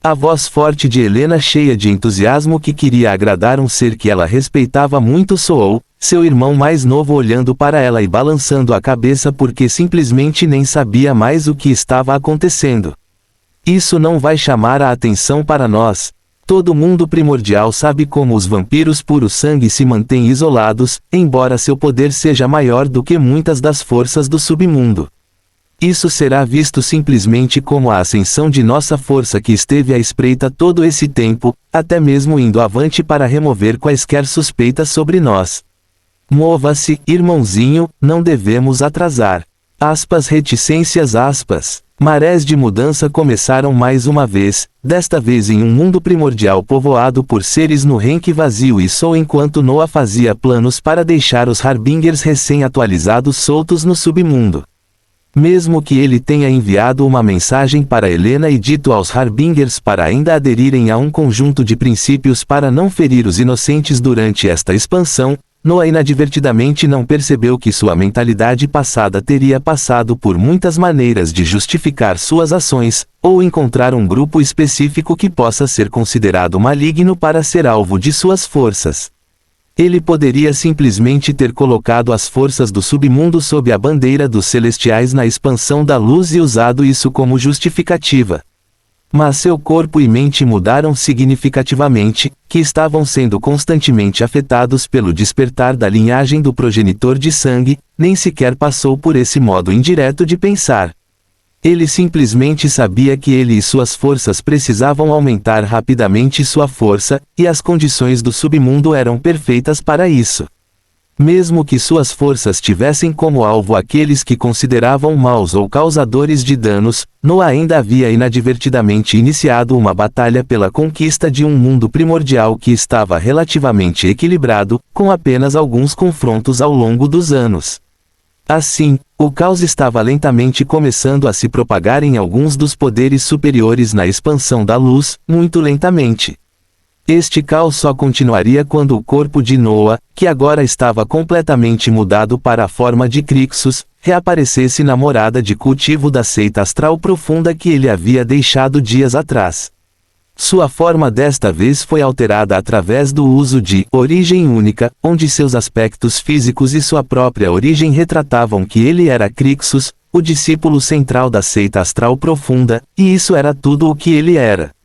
A voz forte de Helena cheia de entusiasmo que queria agradar um ser que ela respeitava muito soou, seu irmão mais novo olhando para ela e balançando a cabeça porque simplesmente nem sabia mais o que estava acontecendo. Isso não vai chamar a atenção para nós. Todo mundo primordial sabe como os vampiros puro sangue se mantêm isolados, embora seu poder seja maior do que muitas das forças do submundo. Isso será visto simplesmente como a ascensão de nossa força que esteve à espreita todo esse tempo, até mesmo indo avante para remover quaisquer suspeitas sobre nós. Mova-se, irmãozinho, não devemos atrasar. Reticências. Marés de mudança começaram mais uma vez, desta vez em um mundo primordial povoado por seres no rank vazio e só enquanto Noah fazia planos para deixar os Harbingers recém-atualizados soltos no submundo. Mesmo que ele tenha enviado uma mensagem para Helena e dito aos Harbingers para ainda aderirem a um conjunto de princípios para não ferir os inocentes durante esta expansão, Noah inadvertidamente não percebeu que sua mentalidade passada teria passado por muitas maneiras de justificar suas ações, ou encontrar um grupo específico que possa ser considerado maligno para ser alvo de suas forças. Ele poderia simplesmente ter colocado as forças do submundo sob a bandeira dos celestiais na expansão da luz e usado isso como justificativa. Mas seu corpo e mente mudaram significativamente, que estavam sendo constantemente afetados pelo despertar da linhagem do progenitor de sangue, nem sequer passou por esse modo indireto de pensar. Ele simplesmente sabia que ele e suas forças precisavam aumentar rapidamente sua força, e as condições do submundo eram perfeitas para isso. Mesmo que suas forças tivessem como alvo aqueles que consideravam maus ou causadores de danos, Noah ainda havia inadvertidamente iniciado uma batalha pela conquista de um mundo primordial que estava relativamente equilibrado, com apenas alguns confrontos ao longo dos anos. Assim, o caos estava lentamente começando a se propagar em alguns dos poderes superiores na expansão da luz, muito lentamente. Este caos só continuaria quando o corpo de Noah, que agora estava completamente mudado para a forma de Crixus, reaparecesse na morada de cultivo da seita astral profunda que ele havia deixado dias atrás. Sua forma desta vez foi alterada através do uso de origem única, onde seus aspectos físicos e sua própria origem retratavam que ele era Crixus, o discípulo central da seita astral profunda, e isso era tudo o que ele era.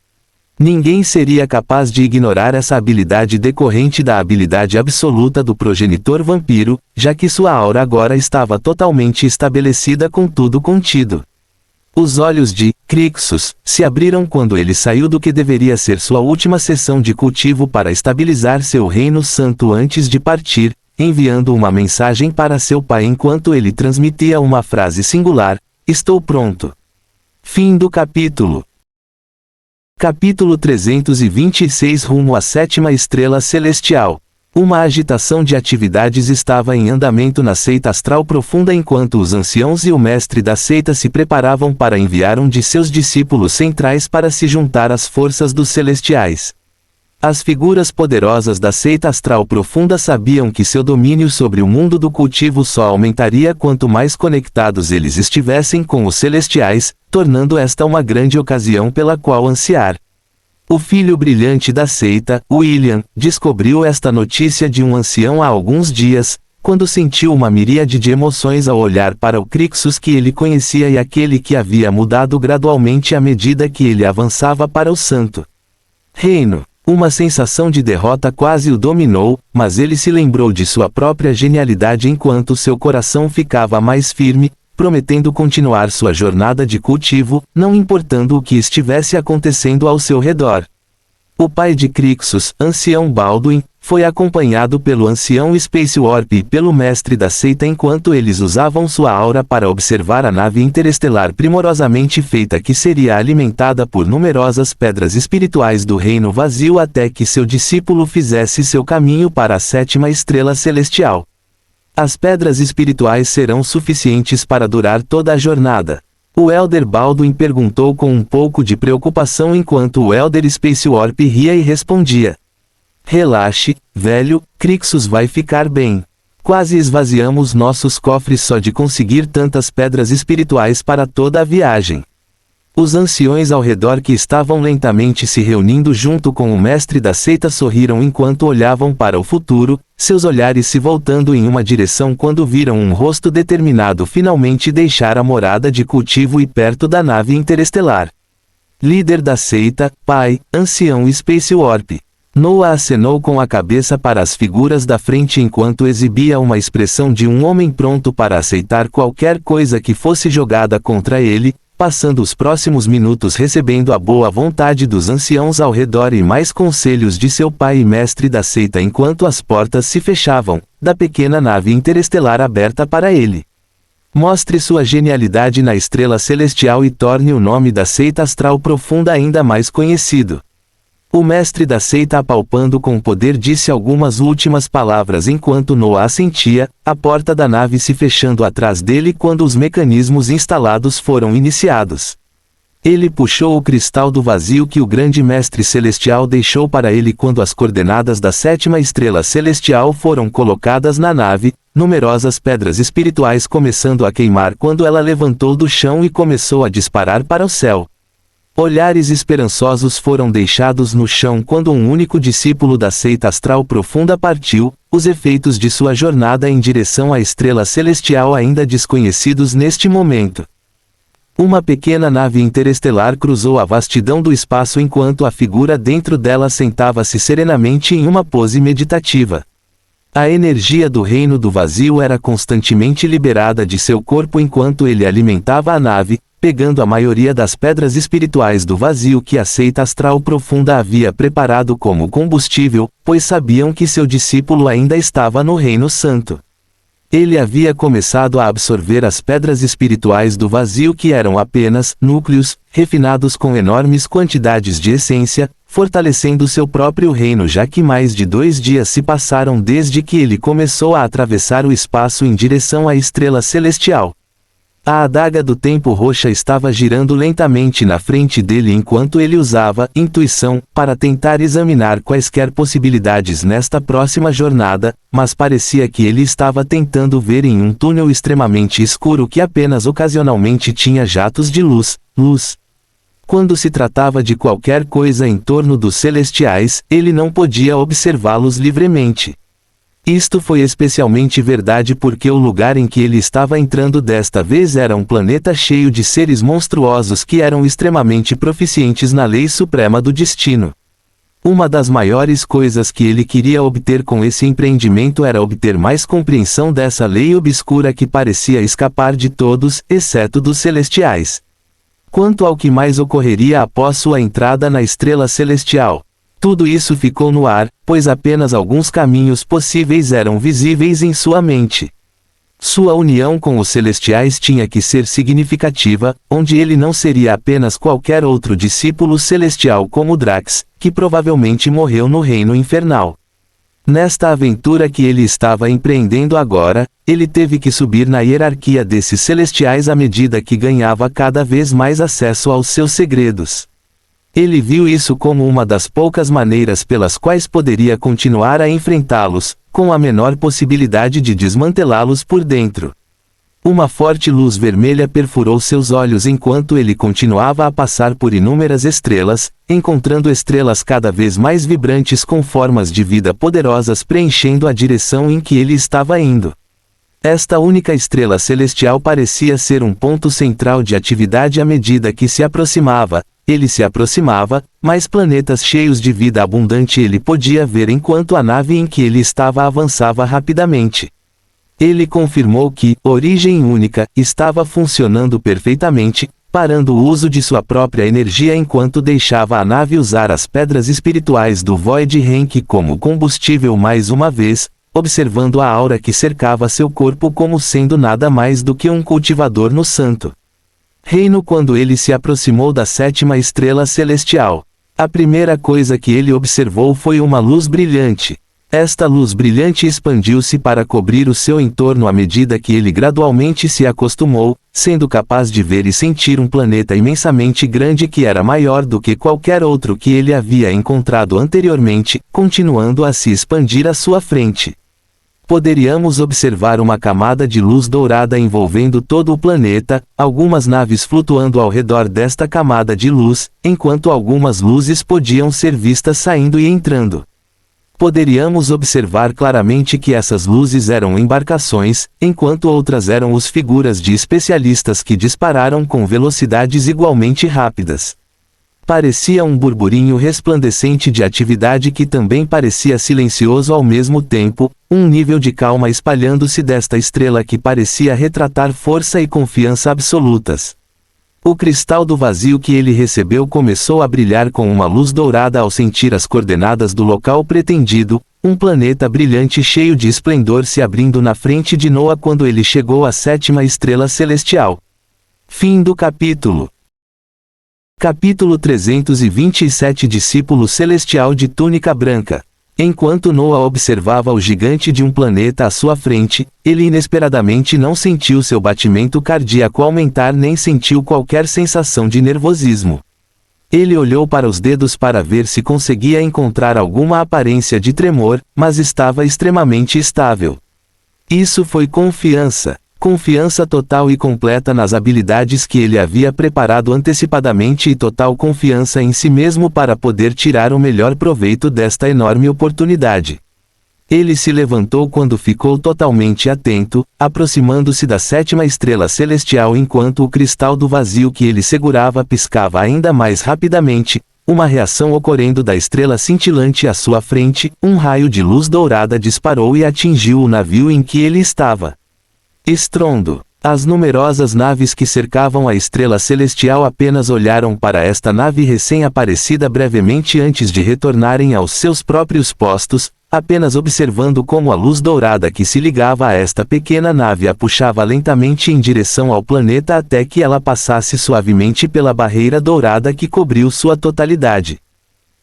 Ninguém seria capaz de ignorar essa habilidade decorrente da habilidade absoluta do progenitor vampiro, já que sua aura agora estava totalmente estabelecida com tudo contido. Os olhos de Crixus se abriram quando ele saiu do que deveria ser sua última sessão de cultivo para estabilizar seu reino santo antes de partir, enviando uma mensagem para seu pai enquanto ele transmitia uma frase singular: "Estou pronto." Fim do capítulo. Capítulo 326 Rumo à sétima estrela celestial. Uma agitação de atividades estava em andamento na seita astral profunda enquanto os anciãos e o mestre da seita se preparavam para enviar um de seus discípulos centrais para se juntar às forças dos celestiais. As figuras poderosas da seita astral profunda sabiam que seu domínio sobre o mundo do cultivo só aumentaria quanto mais conectados eles estivessem com os celestiais, tornando esta uma grande ocasião pela qual ansiar. O filho brilhante da seita, William, descobriu esta notícia de um ancião há alguns dias, quando sentiu uma miríade de emoções ao olhar para o Crixus que ele conhecia e aquele que havia mudado gradualmente à medida que ele avançava para o Santo Reino. Uma sensação de derrota quase o dominou, mas ele se lembrou de sua própria genialidade enquanto seu coração ficava mais firme, prometendo continuar sua jornada de cultivo, não importando o que estivesse acontecendo ao seu redor. O pai de Crixus, ancião Baldwin, foi acompanhado pelo ancião Space Warp e pelo mestre da seita enquanto eles usavam sua aura para observar a nave interestelar primorosamente feita que seria alimentada por numerosas pedras espirituais do reino vazio até que seu discípulo fizesse seu caminho para a sétima estrela celestial. As pedras espirituais serão suficientes para durar toda a jornada. O Elder Baldwin perguntou com um pouco de preocupação enquanto o Elder Space Warp ria e respondia: "Relaxe, velho, Crixus vai ficar bem. Quase esvaziamos nossos cofres só de conseguir tantas pedras espirituais para toda a viagem." Os anciões ao redor que estavam lentamente se reunindo junto com o mestre da seita sorriram enquanto olhavam para o futuro, seus olhares se voltando em uma direção quando viram um rosto determinado finalmente deixar a morada de cultivo e perto da nave interestelar. Líder da seita, pai, ancião Space Warp. Noah acenou com a cabeça para as figuras da frente enquanto exibia uma expressão de um homem pronto para aceitar qualquer coisa que fosse jogada contra ele, passando os próximos minutos recebendo a boa vontade dos anciãos ao redor e mais conselhos de seu pai e mestre da seita enquanto as portas se fechavam, da pequena nave interestelar aberta para ele. Mostre sua genialidade na estrela celestial e torne o nome da seita astral profunda ainda mais conhecido. O mestre da seita apalpando com poder disse algumas últimas palavras enquanto Noah assentia, a porta da nave se fechando atrás dele quando os mecanismos instalados foram iniciados. Ele puxou o cristal do vazio que o grande mestre celestial deixou para ele quando as coordenadas da sétima estrela celestial foram colocadas na nave, numerosas pedras espirituais começando a queimar quando ela levantou do chão e começou a disparar para o céu. Olhares esperançosos foram deixados no chão quando um único discípulo da seita astral profunda partiu, os efeitos de sua jornada em direção à estrela celestial ainda desconhecidos neste momento. Uma pequena nave interestelar cruzou a vastidão do espaço enquanto a figura dentro dela sentava-se serenamente em uma pose meditativa. A energia do reino do vazio era constantemente liberada de seu corpo enquanto ele alimentava a nave, pegando a maioria das pedras espirituais do vazio que a seita astral profunda havia preparado como combustível, pois sabiam que seu discípulo ainda estava no Reino Santo. Ele havia começado a absorver as pedras espirituais do vazio que eram apenas núcleos, refinados com enormes quantidades de essência, fortalecendo seu próprio reino já que mais de 2 dias se passaram desde que ele começou a atravessar o espaço em direção à estrela celestial. A adaga do tempo roxa estava girando lentamente na frente dele enquanto ele usava intuição para tentar examinar quaisquer possibilidades nesta próxima jornada, mas parecia que ele estava tentando ver em um túnel extremamente escuro que apenas ocasionalmente tinha jatos de luz. Quando se tratava de qualquer coisa em torno dos celestiais, ele não podia observá-los livremente. Isto foi especialmente verdade porque o lugar em que ele estava entrando desta vez era um planeta cheio de seres monstruosos que eram extremamente proficientes na lei suprema do destino. Uma das maiores coisas que ele queria obter com esse empreendimento era obter mais compreensão dessa lei obscura que parecia escapar de todos, exceto dos celestiais. Quanto ao que mais ocorreria após sua entrada na estrela celestial, tudo isso ficou no ar, pois apenas alguns caminhos possíveis eram visíveis em sua mente. Sua união com os celestiais tinha que ser significativa, onde ele não seria apenas qualquer outro discípulo celestial como Drax, que provavelmente morreu no reino infernal. Nesta aventura que ele estava empreendendo agora, ele teve que subir na hierarquia desses celestiais à medida que ganhava cada vez mais acesso aos seus segredos. Ele viu isso como uma das poucas maneiras pelas quais poderia continuar a enfrentá-los, com a menor possibilidade de desmantelá-los por dentro. Uma forte luz vermelha perfurou seus olhos enquanto ele continuava a passar por inúmeras estrelas, encontrando estrelas cada vez mais vibrantes com formas de vida poderosas preenchendo a direção em que ele estava indo. Esta única estrela celestial parecia ser um ponto central de atividade à medida que se aproximava. Ele se aproximava, mais planetas cheios de vida abundante ele podia ver enquanto a nave em que ele estava avançava rapidamente. Ele confirmou que, origem única, estava funcionando perfeitamente, parando o uso de sua própria energia enquanto deixava a nave usar as pedras espirituais do Void Rank como combustível mais uma vez, observando a aura que cercava seu corpo como sendo nada mais do que um cultivador no santo reino quando ele se aproximou da sétima estrela celestial. A primeira coisa que ele observou foi uma luz brilhante. Esta luz brilhante expandiu-se para cobrir o seu entorno à medida que ele gradualmente se acostumou, sendo capaz de ver e sentir um planeta imensamente grande que era maior do que qualquer outro que ele havia encontrado anteriormente, continuando a se expandir à sua frente. Poderíamos observar uma camada de luz dourada envolvendo todo o planeta, algumas naves flutuando ao redor desta camada de luz, enquanto algumas luzes podiam ser vistas saindo e entrando. Poderíamos observar claramente que essas luzes eram embarcações, enquanto outras eram os figuras de especialistas que dispararam com velocidades igualmente rápidas. Parecia um burburinho resplandecente de atividade que também parecia silencioso ao mesmo tempo, um nível de calma espalhando-se desta estrela que parecia retratar força e confiança absolutas. O cristal do vazio que ele recebeu começou a brilhar com uma luz dourada ao sentir as coordenadas do local pretendido, um planeta brilhante cheio de esplendor se abrindo na frente de Noah quando ele chegou à sétima estrela celestial. Fim do capítulo. Capítulo 327 Discípulo Celestial de Túnica Branca. Enquanto Noah observava o gigante de um planeta à sua frente, ele inesperadamente não sentiu seu batimento cardíaco aumentar nem sentiu qualquer sensação de nervosismo. Ele olhou para os dedos para ver se conseguia encontrar alguma aparência de tremor, mas estava extremamente estável. Isso foi confiança. Confiança total e completa nas habilidades que ele havia preparado antecipadamente e total confiança em si mesmo para poder tirar o melhor proveito desta enorme oportunidade. Ele se levantou quando ficou totalmente atento, aproximando-se da sétima estrela celestial enquanto o cristal do vazio que ele segurava piscava ainda mais rapidamente, uma reação ocorrendo da estrela cintilante à sua frente, um raio de luz dourada disparou e atingiu o navio em que ele estava. Estrondo. As numerosas naves que cercavam a estrela celestial apenas olharam para esta nave recém-aparecida brevemente antes de retornarem aos seus próprios postos, apenas observando como a luz dourada que se ligava a esta pequena nave a puxava lentamente em direção ao planeta até que ela passasse suavemente pela barreira dourada que cobriu sua totalidade.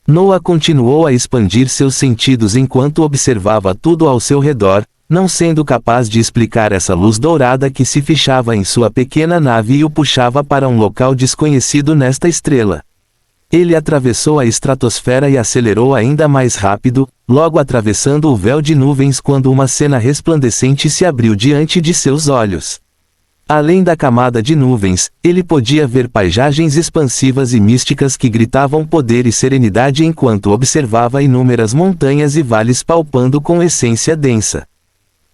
Noah continuou a expandir seus sentidos enquanto observava tudo ao seu redor, não sendo capaz de explicar essa luz dourada que se fechava em sua pequena nave e o puxava para um local desconhecido nesta estrela. Ele atravessou a estratosfera e acelerou ainda mais rápido, logo atravessando o véu de nuvens quando uma cena resplandecente se abriu diante de seus olhos. Além da camada de nuvens, ele podia ver paisagens expansivas e místicas que gritavam poder e serenidade enquanto observava inúmeras montanhas e vales palpando com essência densa.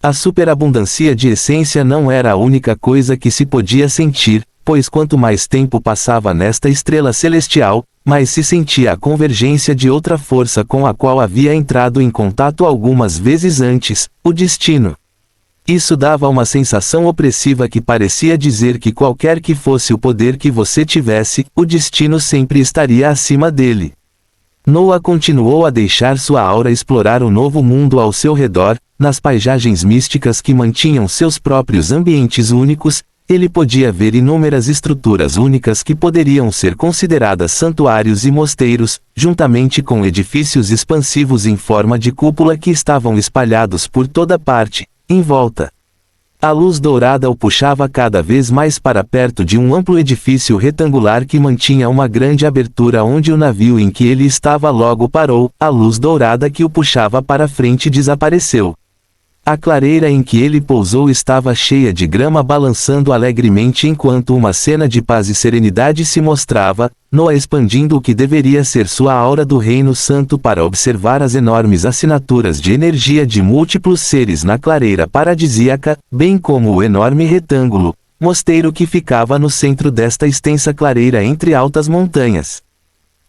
A superabundância de essência não era a única coisa que se podia sentir, pois quanto mais tempo passava nesta estrela celestial, mais se sentia a convergência de outra força com a qual havia entrado em contato algumas vezes antes, o destino. Isso dava uma sensação opressiva que parecia dizer que qualquer que fosse o poder que você tivesse, o destino sempre estaria acima dele. Noah continuou a deixar sua aura explorar o novo mundo ao seu redor, nas paisagens místicas que mantinham seus próprios ambientes únicos. Ele podia ver inúmeras estruturas únicas que poderiam ser consideradas santuários e mosteiros, juntamente com edifícios expansivos em forma de cúpula que estavam espalhados por toda parte, em volta. A luz dourada o puxava cada vez mais para perto de um amplo edifício retangular que mantinha uma grande abertura onde o navio em que ele estava logo parou. A luz dourada que o puxava para frente desapareceu. A clareira em que ele pousou estava cheia de grama balançando alegremente enquanto uma cena de paz e serenidade se mostrava. Noah expandindo o que deveria ser sua aura do Reino Santo para observar as enormes assinaturas de energia de múltiplos seres na clareira paradisíaca, bem como o enorme retângulo, mosteiro que ficava no centro desta extensa clareira entre altas montanhas.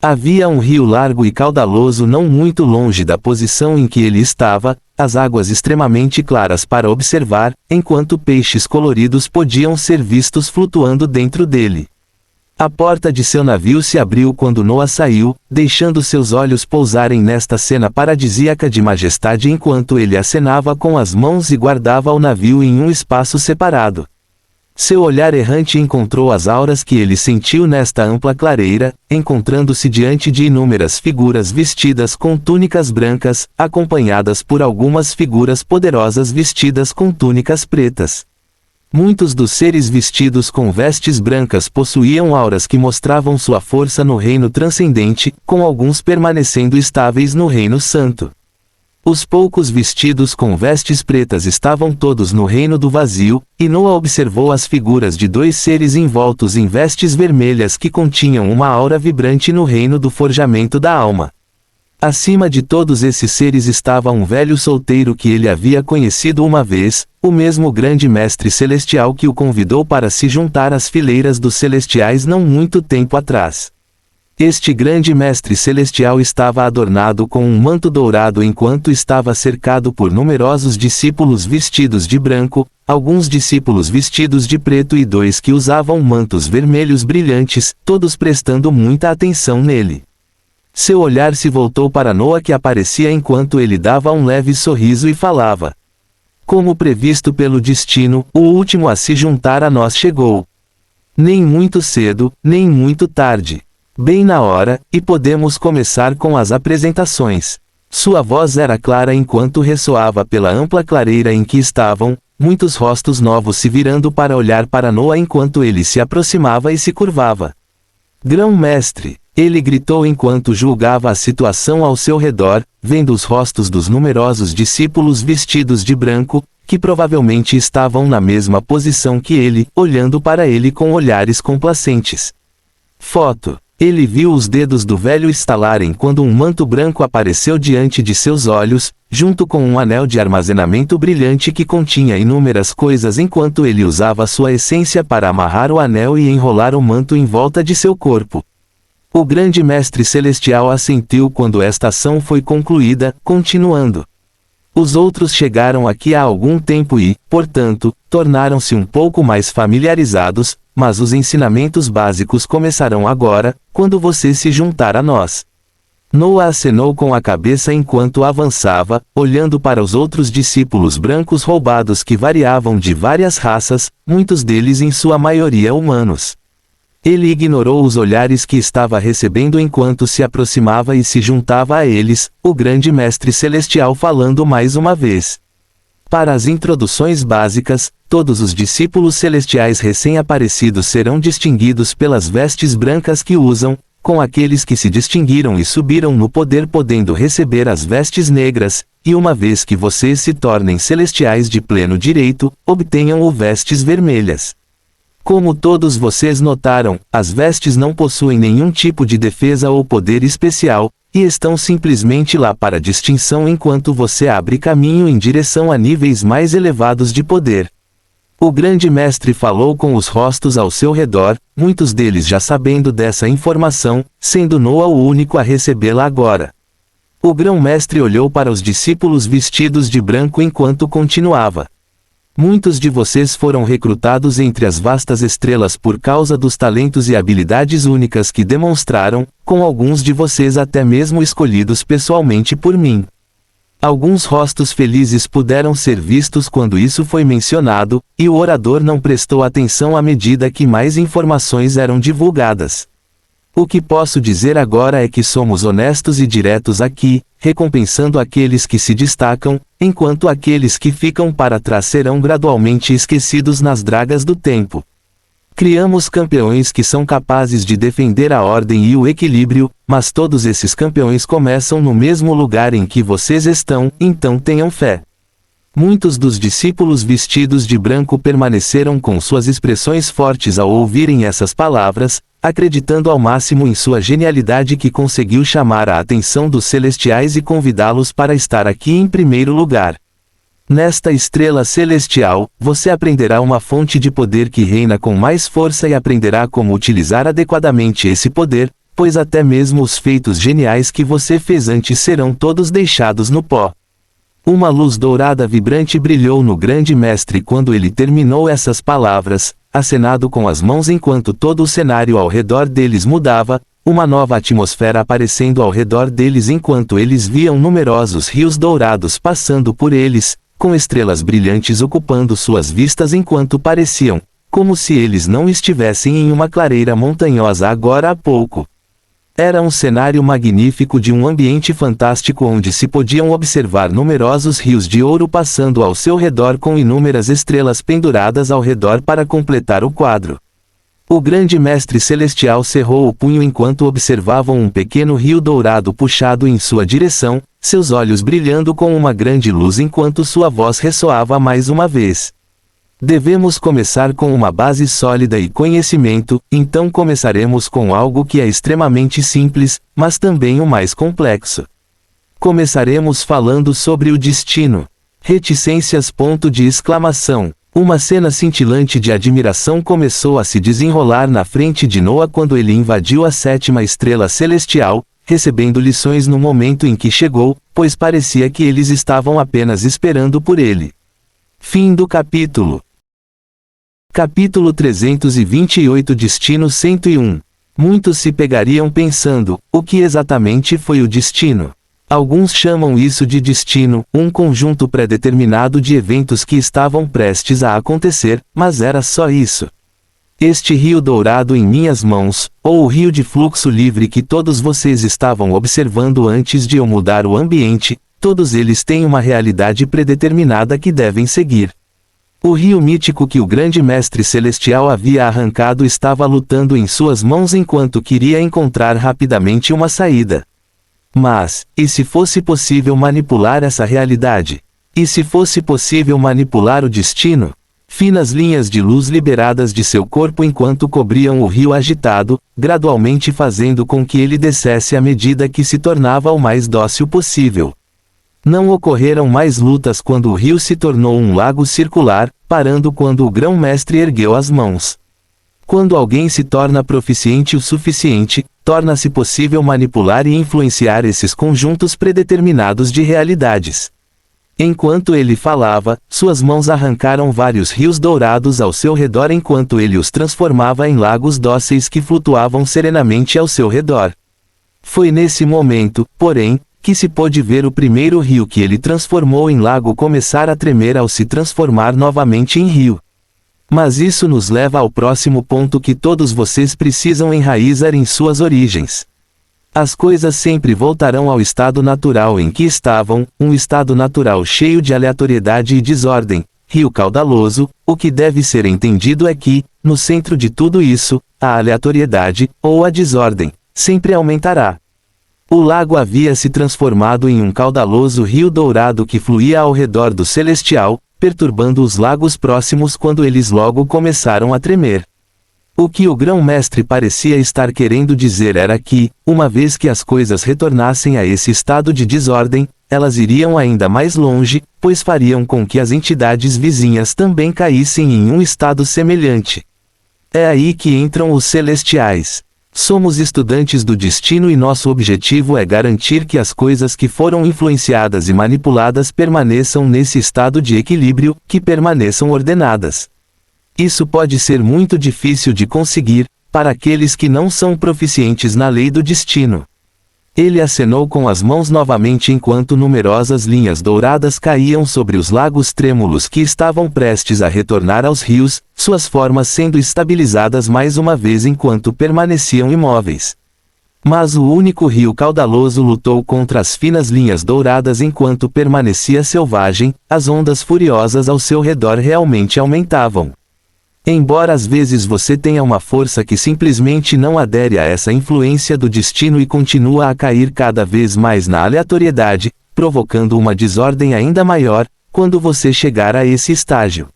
Havia um rio largo e caudaloso não muito longe da posição em que ele estava, as águas extremamente claras para observar, enquanto peixes coloridos podiam ser vistos flutuando dentro dele. A porta de seu navio se abriu quando Noah saiu, deixando seus olhos pousarem nesta cena paradisíaca de majestade enquanto ele acenava com as mãos e guardava o navio em um espaço separado. Seu olhar errante encontrou as auras que ele sentiu nesta ampla clareira, encontrando-se diante de inúmeras figuras vestidas com túnicas brancas, acompanhadas por algumas figuras poderosas vestidas com túnicas pretas. Muitos dos seres vestidos com vestes brancas possuíam auras que mostravam sua força no reino transcendente, com alguns permanecendo estáveis no reino santo. Os poucos vestidos com vestes pretas estavam todos no reino do vazio, e Noah observou as figuras de dois seres envoltos em vestes vermelhas que continham uma aura vibrante no reino do forjamento da alma. Acima de todos esses seres estava um velho solteiro que ele havia conhecido uma vez, o mesmo grande mestre celestial que o convidou para se juntar às fileiras dos celestiais não muito tempo atrás. Este grande mestre celestial estava adornado com um manto dourado enquanto estava cercado por numerosos discípulos vestidos de branco, alguns discípulos vestidos de preto e dois que usavam mantos vermelhos brilhantes, todos prestando muita atenção nele. Seu olhar se voltou para Noah que aparecia enquanto ele dava um leve sorriso e falava. Como previsto pelo destino, o último a se juntar a nós chegou. Nem muito cedo, nem muito tarde. Bem na hora, e podemos começar com as apresentações. Sua voz era clara enquanto ressoava pela ampla clareira em que estavam, muitos rostos novos se virando para olhar para Noah enquanto ele se aproximava e se curvava. Grão-mestre, ele gritou enquanto julgava a situação ao seu redor, vendo os rostos dos numerosos discípulos vestidos de branco, que provavelmente estavam na mesma posição que ele, olhando para ele com olhares complacentes. Foto. Ele viu os dedos do velho estalarem quando um manto branco apareceu diante de seus olhos, junto com um anel de armazenamento brilhante que continha inúmeras coisas enquanto ele usava sua essência para amarrar o anel e enrolar o manto em volta de seu corpo. O grande mestre celestial assentiu quando esta ação foi concluída, continuando. Os outros chegaram aqui há algum tempo e, portanto, tornaram-se um pouco mais familiarizados, mas os ensinamentos básicos começarão agora, quando você se juntar a nós. Noah acenou com a cabeça enquanto avançava, olhando para os outros discípulos brancos roubados que variavam de várias raças, muitos deles em sua maioria humanos. Ele ignorou os olhares que estava recebendo enquanto se aproximava e se juntava a eles, o grande mestre celestial falando mais uma vez. Para as introduções básicas, todos os discípulos celestiais recém-aparecidos serão distinguidos pelas vestes brancas que usam, com aqueles que se distinguiram e subiram no poder podendo receber as vestes negras, e uma vez que vocês se tornem celestiais de pleno direito, obtenham o vestes vermelhas. Como todos vocês notaram, as vestes não possuem nenhum tipo de defesa ou poder especial, e estão simplesmente lá para distinção enquanto você abre caminho em direção a níveis mais elevados de poder. O grande mestre falou com os rostos ao seu redor, muitos deles já sabendo dessa informação, sendo Noa o único a recebê-la agora. O grão-mestre olhou para os discípulos vestidos de branco enquanto continuava. Muitos de vocês foram recrutados entre as vastas estrelas por causa dos talentos e habilidades únicas que demonstraram, com alguns de vocês até mesmo escolhidos pessoalmente por mim. Alguns rostos felizes puderam ser vistos quando isso foi mencionado, e o orador não prestou atenção à medida que mais informações eram divulgadas. O que posso dizer agora é que somos honestos e diretos aqui, recompensando aqueles que se destacam, enquanto aqueles que ficam para trás serão gradualmente esquecidos nas dragas do tempo. Criamos campeões que são capazes de defender a ordem e o equilíbrio, mas todos esses campeões começam no mesmo lugar em que vocês estão, então tenham fé. Muitos dos discípulos vestidos de branco permaneceram com suas expressões fortes ao ouvirem essas palavras, acreditando ao máximo em sua genialidade que conseguiu chamar a atenção dos celestiais e convidá-los para estar aqui em primeiro lugar. Nesta estrela celestial, você aprenderá uma fonte de poder que reina com mais força e aprenderá como utilizar adequadamente esse poder, pois até mesmo os feitos geniais que você fez antes serão todos deixados no pó. Uma luz dourada vibrante brilhou no grande mestre quando ele terminou essas palavras, acenado com as mãos enquanto todo o cenário ao redor deles mudava, uma nova atmosfera aparecendo ao redor deles enquanto eles viam numerosos rios dourados passando por eles, com estrelas brilhantes ocupando suas vistas enquanto pareciam, como se eles não estivessem em uma clareira montanhosa agora há pouco. Era um cenário magnífico de um ambiente fantástico onde se podiam observar numerosos rios de ouro passando ao seu redor com inúmeras estrelas penduradas ao redor para completar o quadro. O grande mestre celestial cerrou o punho enquanto observavam um pequeno rio dourado puxado em sua direção, seus olhos brilhando com uma grande luz enquanto sua voz ressoava mais uma vez. Devemos começar com uma base sólida e conhecimento, então começaremos com algo que é extremamente simples, mas também o mais complexo. Começaremos falando sobre o destino. Reticências. Uma cena cintilante de admiração começou a se desenrolar na frente de Noa quando ele invadiu a 7ª estrela celestial, recebendo lições no momento em que chegou, pois parecia que eles estavam apenas esperando por ele. Fim do capítulo. Capítulo 328. Destino 101. Muitos se pegariam pensando, o que exatamente foi o destino? Alguns chamam isso de destino, um conjunto pré-determinado de eventos que estavam prestes a acontecer, mas era só isso. Este rio dourado em minhas mãos, ou o rio de fluxo livre que todos vocês estavam observando antes de eu mudar o ambiente, todos eles têm uma realidade predeterminada que devem seguir. O rio mítico que o grande mestre celestial havia arrancado estava lutando em suas mãos enquanto queria encontrar rapidamente uma saída. Mas, e se fosse possível manipular essa realidade? E se fosse possível manipular o destino? Finas linhas de luz liberadas de seu corpo enquanto cobriam o rio agitado, gradualmente fazendo com que ele descesse à medida que se tornava o mais dócil possível. Não ocorreram mais lutas quando o rio se tornou um lago circular, parando quando o grão-mestre ergueu as mãos. Quando alguém se torna proficiente o suficiente, torna-se possível manipular e influenciar esses conjuntos predeterminados de realidades. Enquanto ele falava, suas mãos arrancaram vários rios dourados ao seu redor enquanto ele os transformava em lagos dóceis que flutuavam serenamente ao seu redor. Foi nesse momento, porém, que se pôde ver o primeiro rio que ele transformou em lago começar a tremer ao se transformar novamente em rio. Mas isso nos leva ao próximo ponto que todos vocês precisam enraizar em suas origens. As coisas sempre voltarão ao estado natural em que estavam, um estado natural cheio de aleatoriedade e desordem, rio caudaloso. O que deve ser entendido é que, no centro de tudo isso, a aleatoriedade, ou a desordem, sempre aumentará. O lago havia se transformado em um caudaloso rio dourado que fluía ao redor do celestial, perturbando os lagos próximos quando eles logo começaram a tremer. O que o grão-mestre parecia estar querendo dizer era que, uma vez que as coisas retornassem a esse estado de desordem, elas iriam ainda mais longe, pois fariam com que as entidades vizinhas também caíssem em um estado semelhante. É aí que entram os celestiais. Somos estudantes do destino e nosso objetivo é garantir que as coisas que foram influenciadas e manipuladas permaneçam nesse estado de equilíbrio, que permaneçam ordenadas. Isso pode ser muito difícil de conseguir, para aqueles que não são proficientes na lei do destino. Ele acenou com as mãos novamente enquanto numerosas linhas douradas caíam sobre os lagos trêmulos que estavam prestes a retornar aos rios, suas formas sendo estabilizadas mais uma vez enquanto permaneciam imóveis. Mas o único rio caudaloso lutou contra as finas linhas douradas enquanto permanecia selvagem, as ondas furiosas ao seu redor realmente aumentavam. Embora às vezes você tenha uma força que simplesmente não adere a essa influência do destino e continua a cair cada vez mais na aleatoriedade, provocando uma desordem ainda maior, quando você chegar a esse estágio.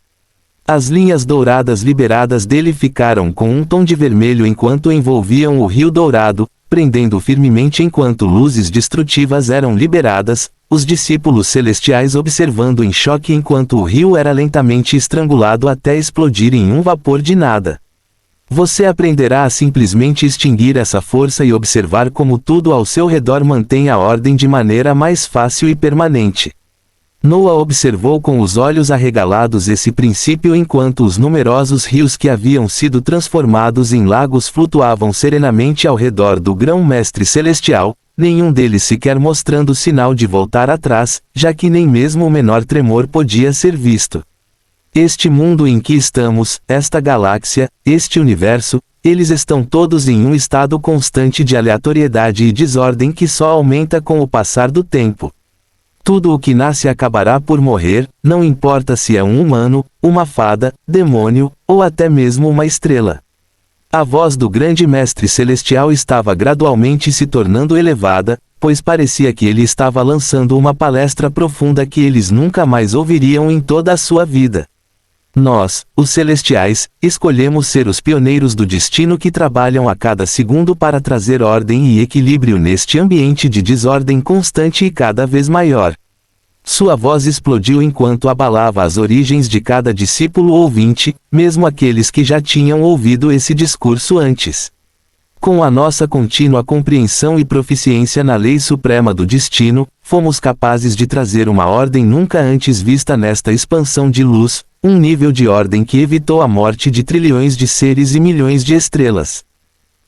As linhas douradas liberadas dele ficaram com um tom de vermelho enquanto envolviam o rio dourado, prendendo firmemente enquanto luzes destrutivas eram liberadas, os discípulos celestiais observando em choque enquanto o rio era lentamente estrangulado até explodir em um vapor de nada. Você aprenderá a simplesmente extinguir essa força e observar como tudo ao seu redor mantém a ordem de maneira mais fácil e permanente. Noah observou com os olhos arregalados esse princípio enquanto os numerosos rios que haviam sido transformados em lagos flutuavam serenamente ao redor do grão-mestre celestial, nenhum deles sequer mostrando sinal de voltar atrás, já que nem mesmo o menor tremor podia ser visto. Este mundo em que estamos, esta galáxia, este universo, eles estão todos em um estado constante de aleatoriedade e desordem que só aumenta com o passar do tempo. Tudo o que nasce acabará por morrer, não importa se é um humano, uma fada, demônio, ou até mesmo uma estrela. A voz do grande mestre celestial estava gradualmente se tornando elevada, pois parecia que ele estava lançando uma palestra profunda que eles nunca mais ouviriam em toda a sua vida. Nós, os celestiais, escolhemos ser os pioneiros do destino que trabalham a cada segundo para trazer ordem e equilíbrio neste ambiente de desordem constante e cada vez maior. Sua voz explodiu enquanto abalava as origens de cada discípulo ouvinte, mesmo aqueles que já tinham ouvido esse discurso antes. Com a nossa contínua compreensão e proficiência na lei suprema do destino, fomos capazes de trazer uma ordem nunca antes vista nesta expansão de luz, um nível de ordem que evitou a morte de trilhões de seres e milhões de estrelas.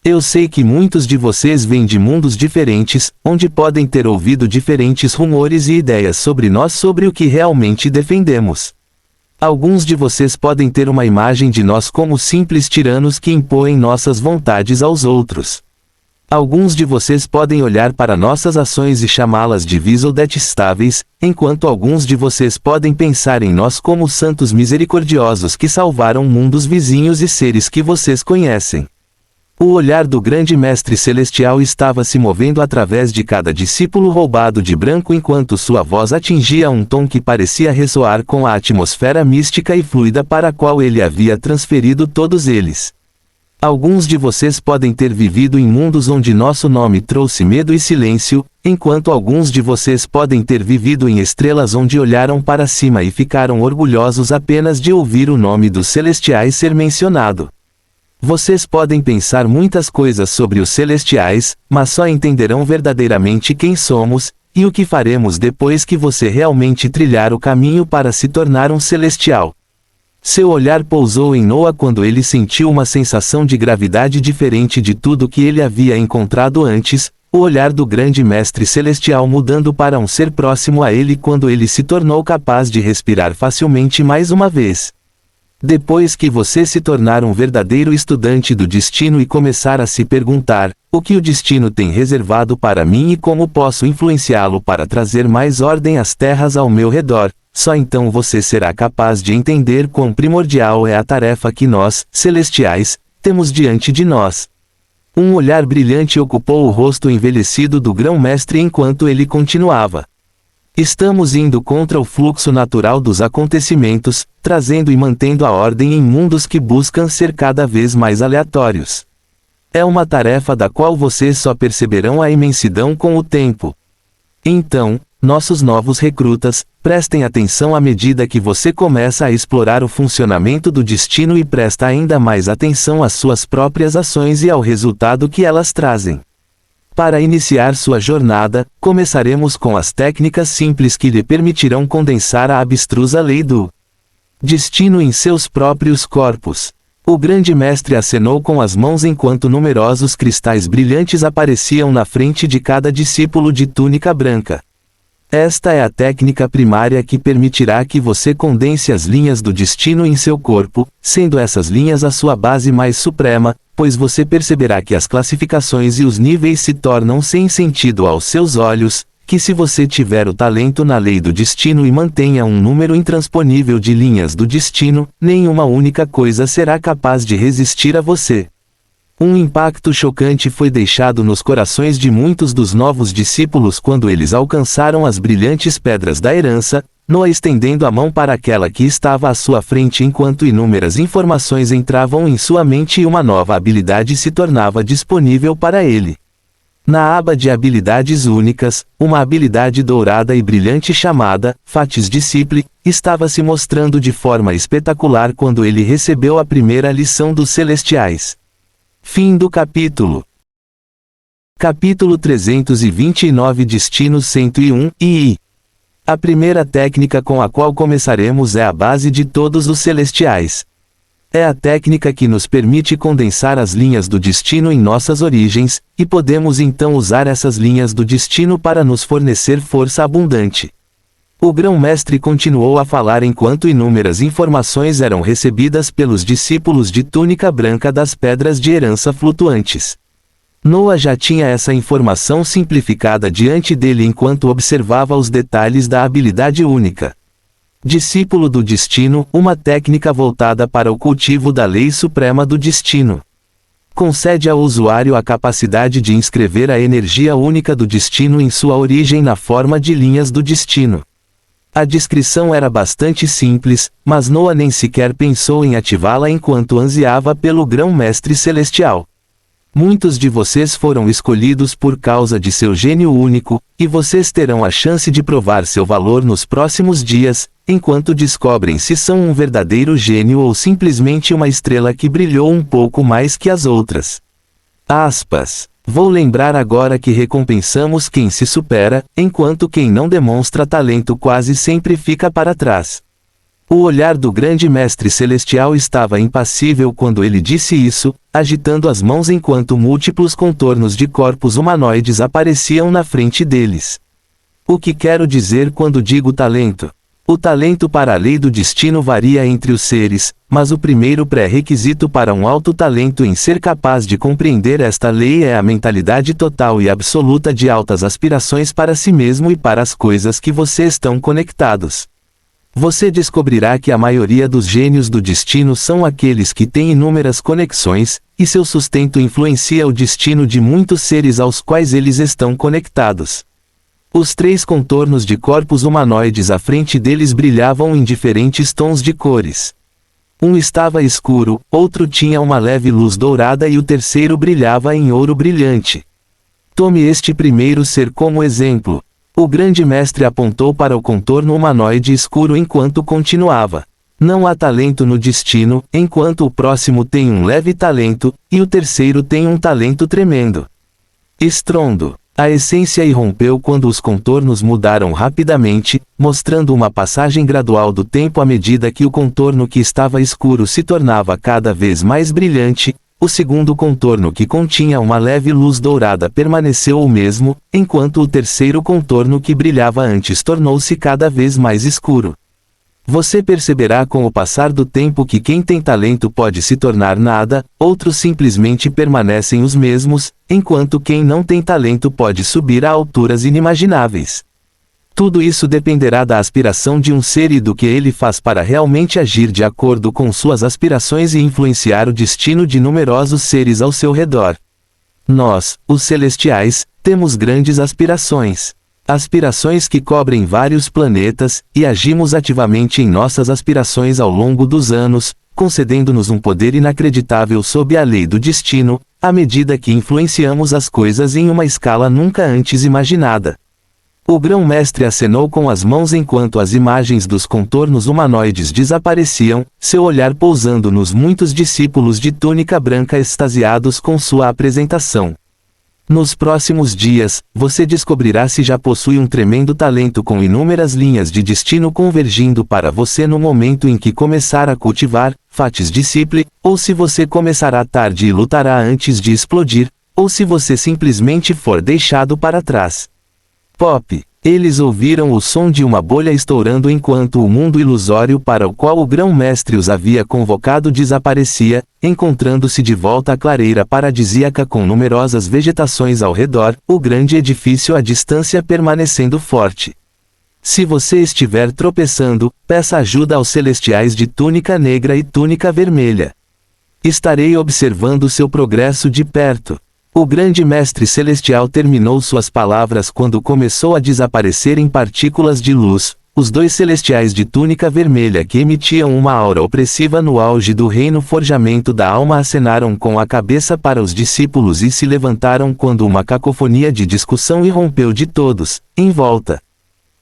Eu sei que muitos de vocês vêm de mundos diferentes, onde podem ter ouvido diferentes rumores e ideias sobre nós sobre o que realmente defendemos. Alguns de vocês podem ter uma imagem de nós como simples tiranos que impõem nossas vontades aos outros. Alguns de vocês podem olhar para nossas ações e chamá-las de vis ou detestáveis, enquanto alguns de vocês podem pensar em nós como santos misericordiosos que salvaram mundos vizinhos e seres que vocês conhecem. O olhar do grande mestre celestial estava se movendo através de cada discípulo roubado de branco enquanto sua voz atingia um tom que parecia ressoar com a atmosfera mística e fluida para a qual ele havia transferido todos eles. Alguns de vocês podem ter vivido em mundos onde nosso nome trouxe medo e silêncio, enquanto alguns de vocês podem ter vivido em estrelas onde olharam para cima e ficaram orgulhosos apenas de ouvir o nome dos celestiais ser mencionado. Vocês podem pensar muitas coisas sobre os celestiais, mas só entenderão verdadeiramente quem somos, e o que faremos depois que você realmente trilhar o caminho para se tornar um celestial. Seu olhar pousou em Noah quando ele sentiu uma sensação de gravidade diferente de tudo que ele havia encontrado antes, o olhar do grande mestre celestial mudando para um ser próximo a ele quando ele se tornou capaz de respirar facilmente mais uma vez. Depois que você se tornar um verdadeiro estudante do destino e começar a se perguntar, o que o destino tem reservado para mim e como posso influenciá-lo para trazer mais ordem às terras ao meu redor, só então você será capaz de entender quão primordial é a tarefa que nós, celestiais, temos diante de nós. Um olhar brilhante ocupou o rosto envelhecido do grão-mestre enquanto ele continuava. Estamos indo contra o fluxo natural dos acontecimentos, trazendo e mantendo a ordem em mundos que buscam ser cada vez mais aleatórios. É uma tarefa da qual vocês só perceberão a imensidão com o tempo. Então, nossos novos recrutas, prestem atenção à medida que você começa a explorar o funcionamento do destino e presta ainda mais atenção às suas próprias ações e ao resultado que elas trazem. Para iniciar sua jornada, começaremos com as técnicas simples que lhe permitirão condensar a abstrusa lei do destino em seus próprios corpos. O grande mestre acenou com as mãos enquanto numerosos cristais brilhantes apareciam na frente de cada discípulo de túnica branca. Esta é a técnica primária que permitirá que você condense as linhas do destino em seu corpo, sendo essas linhas a sua base mais suprema, pois você perceberá que as classificações e os níveis se tornam sem sentido aos seus olhos, que se você tiver o talento na lei do destino e mantenha um número intransponível de linhas do destino, nenhuma única coisa será capaz de resistir a você. Um impacto chocante foi deixado nos corações de muitos dos novos discípulos quando eles alcançaram as brilhantes pedras da herança, Noah estendendo a mão para aquela que estava à sua frente enquanto inúmeras informações entravam em sua mente e uma nova habilidade se tornava disponível para ele. Na aba de habilidades únicas, uma habilidade dourada e brilhante chamada Fatis Disciple estava se mostrando de forma espetacular quando ele recebeu a primeira lição dos Celestiais. Fim do capítulo. Capítulo 329 Destino 101 II. A primeira técnica com a qual começaremos é a base de todos os Celestiais. É a técnica que nos permite condensar as linhas do destino em nossas origens, e podemos então usar essas linhas do destino para nos fornecer força abundante. O grão-mestre continuou a falar enquanto inúmeras informações eram recebidas pelos discípulos de túnica branca das pedras de herança flutuantes. Noah já tinha essa informação simplificada diante dele enquanto observava os detalhes da habilidade única. Discípulo do destino, uma técnica voltada para o cultivo da lei suprema do destino. Concede ao usuário a capacidade de inscrever a energia única do destino em sua origem na forma de linhas do destino. A descrição era bastante simples, mas Noah nem sequer pensou em ativá-la enquanto ansiava pelo grão-mestre celestial. Muitos de vocês foram escolhidos por causa de seu gênio único, e vocês terão a chance de provar seu valor nos próximos dias, enquanto descobrem se são um verdadeiro gênio ou simplesmente uma estrela que brilhou um pouco mais que as outras. Aspas. Vou lembrar agora que recompensamos quem se supera, enquanto quem não demonstra talento quase sempre fica para trás. O olhar do grande mestre celestial estava impassível quando ele disse isso, agitando as mãos enquanto múltiplos contornos de corpos humanoides apareciam na frente deles. O que quero dizer quando digo talento? O talento para a lei do destino varia entre os seres, mas o primeiro pré-requisito para um alto talento em ser capaz de compreender esta lei é a mentalidade total e absoluta de altas aspirações para si mesmo e para as coisas que você estão conectados. Você descobrirá que a maioria dos gênios do destino são aqueles que têm inúmeras conexões, e seu sustento influencia o destino de muitos seres aos quais eles estão conectados. Os 3 contornos de corpos humanoides à frente deles brilhavam em diferentes tons de cores. Um estava escuro, outro tinha uma leve luz dourada e o terceiro brilhava em ouro brilhante. Tome este primeiro ser como exemplo. O grande mestre apontou para o contorno humanoide escuro enquanto continuava. Não há talento no destino, enquanto o próximo tem um leve talento, e o terceiro tem um talento tremendo. Estrondo. A essência irrompeu quando os contornos mudaram rapidamente, mostrando uma passagem gradual do tempo à medida que o contorno que estava escuro se tornava cada vez mais brilhante. O segundo contorno que continha uma leve luz dourada permaneceu o mesmo, enquanto o terceiro contorno que brilhava antes tornou-se cada vez mais escuro. Você perceberá com o passar do tempo que quem tem talento pode se tornar nada, outros simplesmente permanecem os mesmos, enquanto quem não tem talento pode subir a alturas inimagináveis. Tudo isso dependerá da aspiração de um ser e do que ele faz para realmente agir de acordo com suas aspirações e influenciar o destino de numerosos seres ao seu redor. Nós, os celestiais, temos grandes aspirações. Aspirações que cobrem vários planetas, e agimos ativamente em nossas aspirações ao longo dos anos, concedendo-nos um poder inacreditável sob a lei do destino, à medida que influenciamos as coisas em uma escala nunca antes imaginada. O grão-mestre acenou com as mãos enquanto as imagens dos contornos humanoides desapareciam, seu olhar pousando nos muitos discípulos de túnica branca extasiados com sua apresentação. Nos próximos dias, você descobrirá se já possui um tremendo talento com inúmeras linhas de destino convergindo para você no momento em que começar a cultivar, Fatis Disciple, ou se você começará tarde e lutará antes de explodir, ou se você simplesmente for deixado para trás. Pop. Eles ouviram o som de uma bolha estourando enquanto o mundo ilusório para o qual o grão-mestre os havia convocado desaparecia, encontrando-se de volta à clareira paradisíaca com numerosas vegetações ao redor, o grande edifício à distância permanecendo forte. Se você estiver tropeçando, peça ajuda aos celestiais de túnica negra e túnica vermelha. Estarei observando seu progresso de perto. O grande mestre celestial terminou suas palavras quando começou a desaparecer em partículas de luz. Os dois celestiais de túnica vermelha que emitiam uma aura opressiva no auge do reino forjamento da alma acenaram com a cabeça para os discípulos e se levantaram quando uma cacofonia de discussão irrompeu de todos, em volta.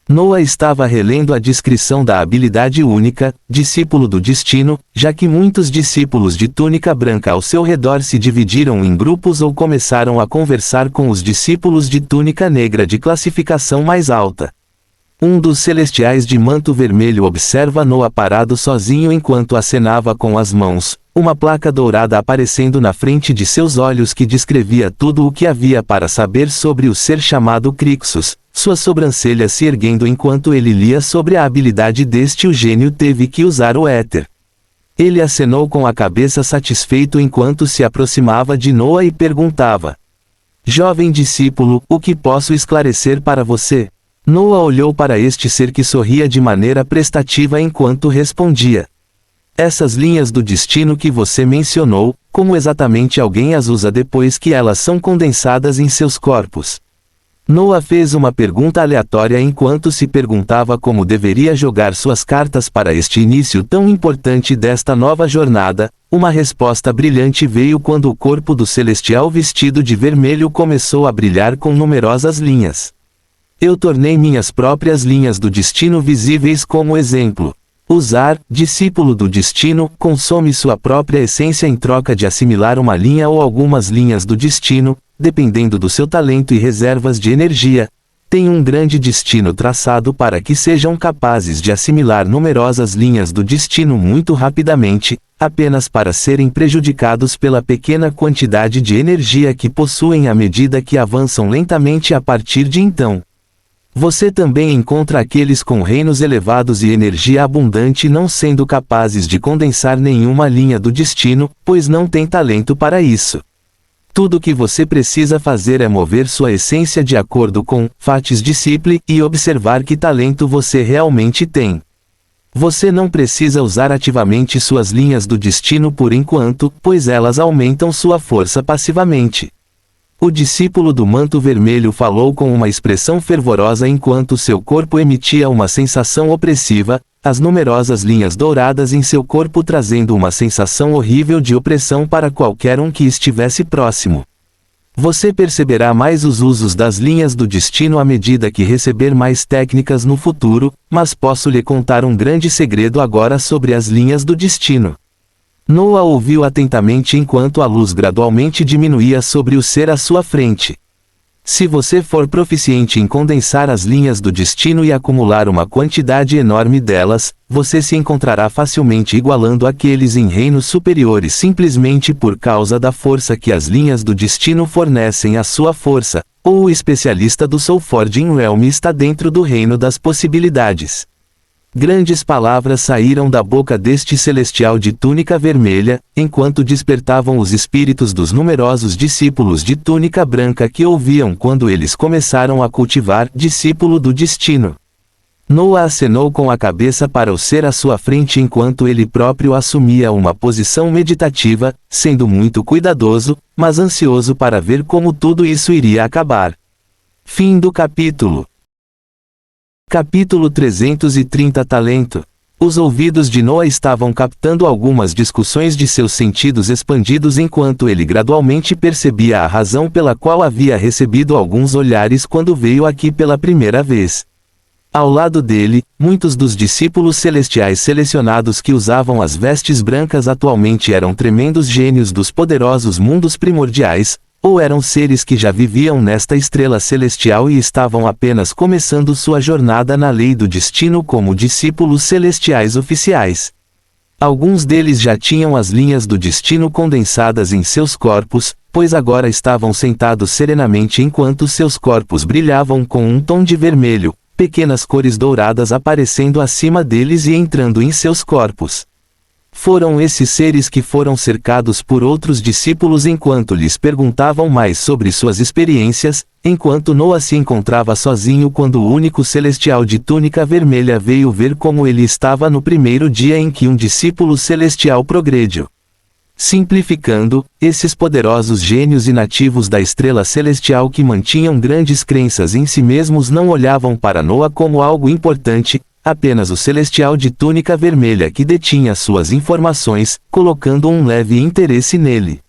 Noah estava relendo a descrição da habilidade única, discípulo do destino, já que muitos discípulos de túnica branca ao seu redor se dividiram em grupos ou começaram a conversar com os discípulos de túnica negra de classificação mais alta. Um dos celestiais de manto vermelho observa Noah parado sozinho enquanto acenava com as mãos, uma placa dourada aparecendo na frente de seus olhos que descrevia tudo o que havia para saber sobre o ser chamado Crixus. Sua sobrancelha se erguendo enquanto ele lia sobre a habilidade deste o gênio teve que usar o éter. Ele acenou com a cabeça satisfeito enquanto se aproximava de Noah e perguntava: Jovem discípulo, o que posso esclarecer para você? Noah olhou para este ser que sorria de maneira prestativa enquanto respondia: Essas linhas do destino que você mencionou, como exatamente alguém as usa depois que elas são condensadas em seus corpos? Noah fez uma pergunta aleatória enquanto se perguntava como deveria jogar suas cartas para este início tão importante desta nova jornada. Uma resposta brilhante veio quando o corpo do celestial vestido de vermelho começou a brilhar com numerosas linhas. Eu tornei minhas próprias linhas do destino visíveis como exemplo. Usar, discípulo do destino, consome sua própria essência em troca de assimilar uma linha ou algumas linhas do destino, dependendo do seu talento e reservas de energia. Tem um grande destino traçado para que sejam capazes de assimilar numerosas linhas do destino muito rapidamente, apenas para serem prejudicados pela pequena quantidade de energia que possuem à medida que avançam lentamente a partir de então. Você também encontra aqueles com reinos elevados e energia abundante não sendo capazes de condensar nenhuma linha do destino, pois não têm talento para isso. Tudo o que você precisa fazer é mover sua essência de acordo com Fatis Disciple e observar que talento você realmente tem. Você não precisa usar ativamente suas linhas do destino por enquanto, pois elas aumentam sua força passivamente. O discípulo do manto vermelho falou com uma expressão fervorosa enquanto seu corpo emitia uma sensação opressiva, as numerosas linhas douradas em seu corpo trazendo uma sensação horrível de opressão para qualquer um que estivesse próximo. Você perceberá mais os usos das linhas do destino à medida que receber mais técnicas no futuro, mas posso lhe contar um grande segredo agora sobre as linhas do destino. Noah ouviu atentamente enquanto a luz gradualmente diminuía sobre o ser à sua frente. Se você for proficiente em condensar as linhas do destino e acumular uma quantidade enorme delas, você se encontrará facilmente igualando aqueles em reinos superiores simplesmente por causa da força que as linhas do destino fornecem à sua força, ou o especialista do Soulforging Realm está dentro do reino das possibilidades. Grandes palavras saíram da boca deste celestial de túnica vermelha, enquanto despertavam os espíritos dos numerosos discípulos de túnica branca que ouviam quando eles começaram a cultivar discípulo do destino. Noah acenou com a cabeça para o ser à sua frente enquanto ele próprio assumia uma posição meditativa, sendo muito cuidadoso, mas ansioso para ver como tudo isso iria acabar. Fim do capítulo. Capítulo 330 Talento. Os ouvidos de Noah estavam captando algumas discussões de seus sentidos expandidos enquanto ele gradualmente percebia a razão pela qual havia recebido alguns olhares quando veio aqui pela primeira vez. Ao lado dele, muitos dos discípulos celestiais selecionados que usavam as vestes brancas atualmente eram tremendos gênios dos poderosos mundos primordiais, ou eram seres que já viviam nesta estrela celestial e estavam apenas começando sua jornada na lei do destino como discípulos celestiais oficiais. Alguns deles já tinham as linhas do destino condensadas em seus corpos, pois agora estavam sentados serenamente enquanto seus corpos brilhavam com um tom de vermelho, pequenas cores douradas aparecendo acima deles e entrando em seus corpos. Foram esses seres que foram cercados por outros discípulos enquanto lhes perguntavam mais sobre suas experiências, enquanto Noah se encontrava sozinho quando o único celestial de túnica vermelha veio ver como ele estava no primeiro dia em que um discípulo celestial progrediu. Simplificando, esses poderosos gênios e nativos da estrela celestial que mantinham grandes crenças em si mesmos não olhavam para Noah como algo importante, apenas o celestial de túnica vermelha que detinha suas informações, colocando um leve interesse nele.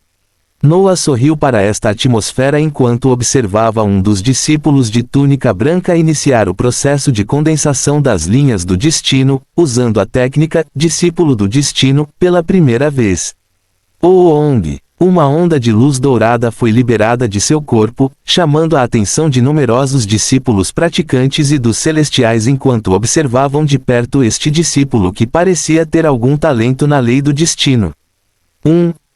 Noah sorriu para esta atmosfera enquanto observava um dos discípulos de túnica branca iniciar o processo de condensação das linhas do destino, usando a técnica discípulo do destino pela primeira vez. Oong! Uma onda de luz dourada foi liberada de seu corpo, chamando a atenção de numerosos discípulos praticantes e dos celestiais enquanto observavam de perto este discípulo que parecia ter algum talento na lei do destino.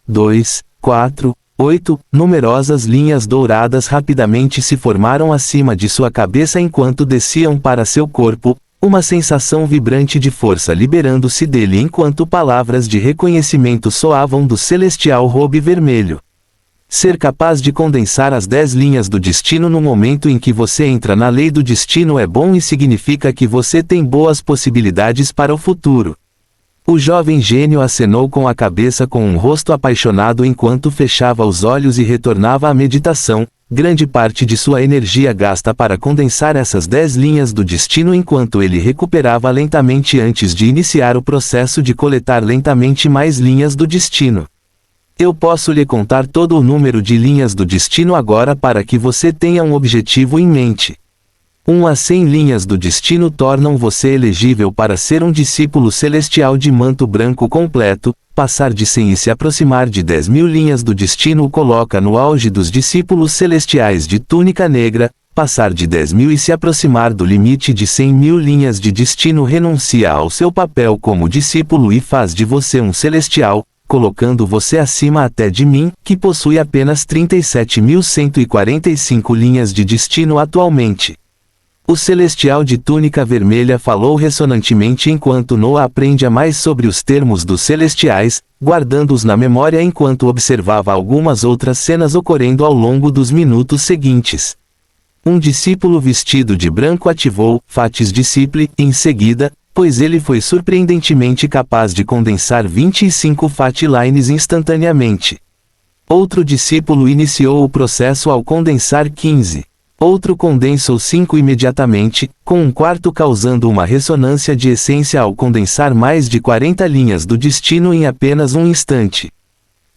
2, 4, 8, numerosas linhas douradas rapidamente se formaram acima de sua cabeça enquanto desciam para seu corpo, uma sensação vibrante de força liberando-se dele enquanto palavras de reconhecimento soavam do celestial robe vermelho. Ser capaz de condensar as 10 linhas do destino no momento em que você entra na lei do destino é bom e significa que você tem boas possibilidades para o futuro. O jovem gênio acenou com a cabeça com um rosto apaixonado enquanto fechava os olhos e retornava à meditação. Grande parte de sua energia gasta para condensar essas 10 linhas do destino enquanto ele recuperava lentamente antes de iniciar o processo de coletar lentamente mais linhas do destino. Eu posso lhe contar todo o número de linhas do destino agora para que você tenha um objetivo em mente. 1 a 100 linhas do destino tornam você elegível para ser um discípulo celestial de manto branco completo. Passar de 100 e se aproximar de 10.000 linhas do destino o coloca no auge dos discípulos celestiais de túnica negra. Passar de 10.000 e se aproximar do limite de 100.000 linhas de destino renuncia ao seu papel como discípulo e faz de você um celestial, colocando você acima até de mim, que possui apenas 37.145 linhas de destino atualmente. O celestial de túnica vermelha falou ressonantemente enquanto Noah aprendia mais sobre os termos dos celestiais, guardando-os na memória enquanto observava algumas outras cenas ocorrendo ao longo dos minutos seguintes. Um discípulo vestido de branco ativou Fatis Disciple em seguida, pois ele foi surpreendentemente capaz de condensar 25 Fatlines instantaneamente. Outro discípulo iniciou o processo ao condensar 15. Outro condensou 5 imediatamente, com um quarto causando uma ressonância de essência ao condensar mais de 40 linhas do destino em apenas um instante.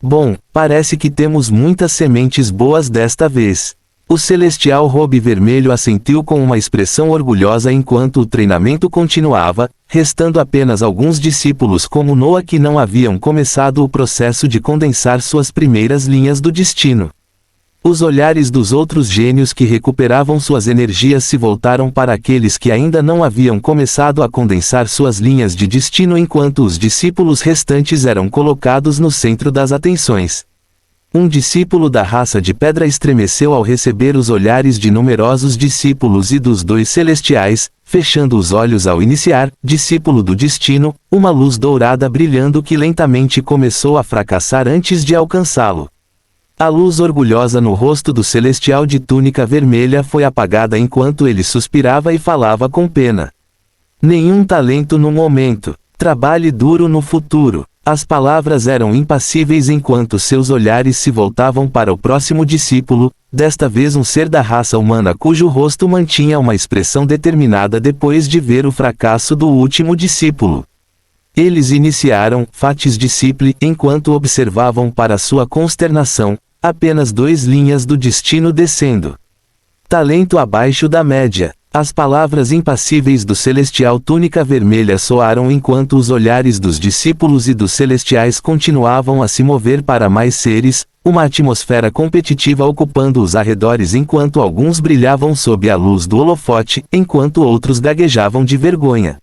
Bom, parece que temos muitas sementes boas desta vez. O celestial robe vermelho assentiu com uma expressão orgulhosa enquanto o treinamento continuava, restando apenas alguns discípulos como Noah que não haviam começado o processo de condensar suas primeiras linhas do destino. Os olhares dos outros gênios que recuperavam suas energias se voltaram para aqueles que ainda não haviam começado a condensar suas linhas de destino enquanto os discípulos restantes eram colocados no centro das atenções. Um discípulo da raça de pedra estremeceu ao receber os olhares de numerosos discípulos e dos 2 celestiais, fechando os olhos ao iniciar, discípulo do destino, uma luz dourada brilhando que lentamente começou a fracassar antes de alcançá-lo. A luz orgulhosa no rosto do celestial de túnica vermelha foi apagada enquanto ele suspirava e falava com pena. Nenhum talento no momento. Trabalhe duro no futuro. As palavras eram impassíveis enquanto seus olhares se voltavam para o próximo discípulo, desta vez um ser da raça humana cujo rosto mantinha uma expressão determinada depois de ver o fracasso do último discípulo. Eles iniciaram, fatis discipli, enquanto observavam para sua consternação, apenas 2 linhas do destino descendo. Talento abaixo da média. As palavras impassíveis do celestial túnica vermelha soaram enquanto os olhares dos discípulos e dos celestiais continuavam a se mover para mais seres, uma atmosfera competitiva ocupando os arredores enquanto alguns brilhavam sob a luz do holofote, enquanto outros gaguejavam de vergonha.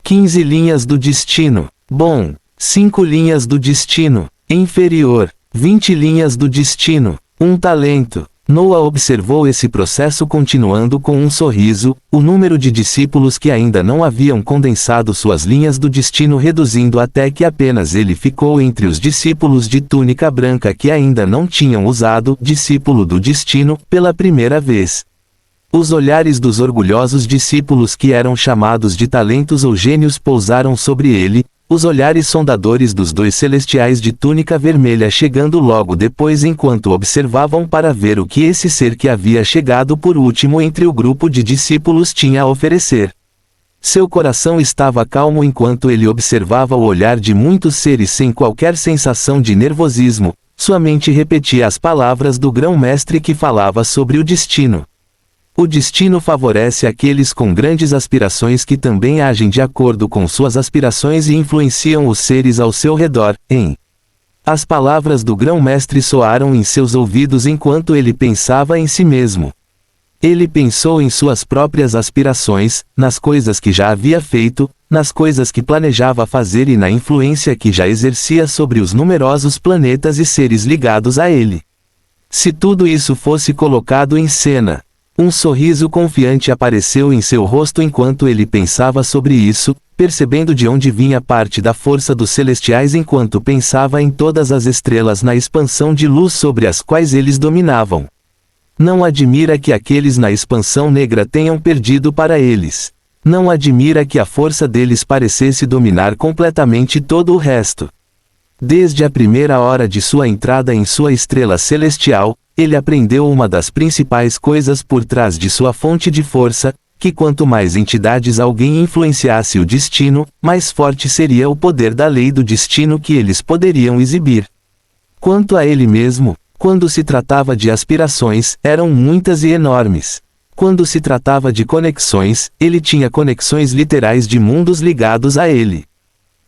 15 linhas do destino. Bom. 5 linhas do destino. Inferior. 20 linhas do destino. 1 talento. Noah observou esse processo continuando com um sorriso, o número de discípulos que ainda não haviam condensado suas linhas do destino reduzindo até que apenas ele ficou entre os discípulos de túnica branca que ainda não tinham usado discípulo do destino pela primeira vez. Os olhares dos orgulhosos discípulos que eram chamados de talentos ou gênios pousaram sobre ele, os olhares sondadores dos 2 celestiais de túnica vermelha chegando logo depois enquanto observavam para ver o que esse ser que havia chegado por último entre o grupo de discípulos tinha a oferecer. Seu coração estava calmo enquanto ele observava o olhar de muitos seres sem qualquer sensação de nervosismo, sua mente repetia as palavras do grão-mestre que falava sobre o destino. O destino favorece aqueles com grandes aspirações que também agem de acordo com suas aspirações e influenciam os seres ao seu redor, As palavras do grão-mestre soaram em seus ouvidos enquanto ele pensava em si mesmo. Ele pensou em suas próprias aspirações, nas coisas que já havia feito, nas coisas que planejava fazer e na influência que já exercia sobre os numerosos planetas e seres ligados a ele. Se tudo isso fosse colocado em cena, um sorriso confiante apareceu em seu rosto enquanto ele pensava sobre isso, percebendo de onde vinha parte da força dos celestiais enquanto pensava em todas as estrelas na expansão de luz sobre as quais eles dominavam. Não admira que aqueles na expansão negra tenham perdido para eles. Não admira que a força deles parecesse dominar completamente todo o resto. Desde a primeira hora de sua entrada em sua estrela celestial, ele aprendeu uma das principais coisas por trás de sua fonte de força, que quanto mais entidades alguém influenciasse o destino, mais forte seria o poder da lei do destino que eles poderiam exibir. Quanto a ele mesmo, quando se tratava de aspirações, eram muitas e enormes. Quando se tratava de conexões, ele tinha conexões literais de mundos ligados a ele.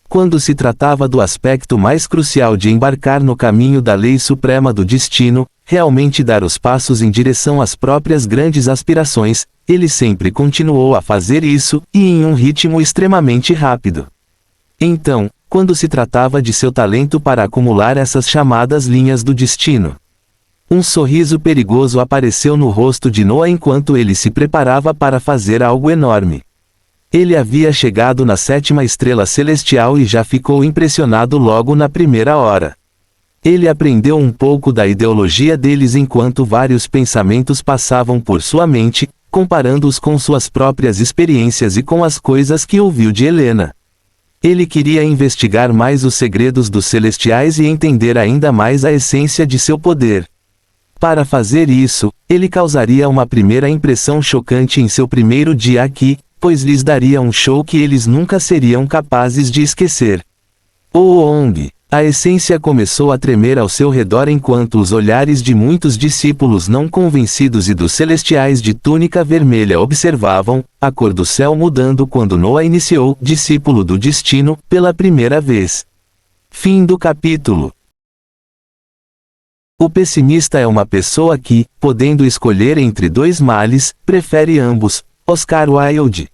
Quando se tratava do aspecto mais crucial de embarcar no caminho da lei suprema do destino, realmente dar os passos em direção às próprias grandes aspirações, ele sempre continuou a fazer isso, e em um ritmo extremamente rápido. Então, quando se tratava de seu talento para acumular essas chamadas linhas do destino, um sorriso perigoso apareceu no rosto de Noah enquanto ele se preparava para fazer algo enorme. Ele havia chegado na 7ª estrela celestial e já ficou impressionado logo na primeira hora. Ele aprendeu um pouco da ideologia deles enquanto vários pensamentos passavam por sua mente, comparando-os com suas próprias experiências e com as coisas que ouviu de Helena. Ele queria investigar mais os segredos dos celestiais e entender ainda mais a essência de seu poder. Para fazer isso, ele causaria uma primeira impressão chocante em seu primeiro dia aqui, pois lhes daria um show que eles nunca seriam capazes de esquecer. Oong! A essência começou a tremer ao seu redor enquanto os olhares de muitos discípulos não convencidos e dos celestiais de túnica vermelha observavam, a cor do céu mudando quando Noah iniciou, discípulo do destino, pela primeira vez. Fim do capítulo. O pessimista é uma pessoa que, podendo escolher entre 2 males, prefere ambos. Oscar Wilde.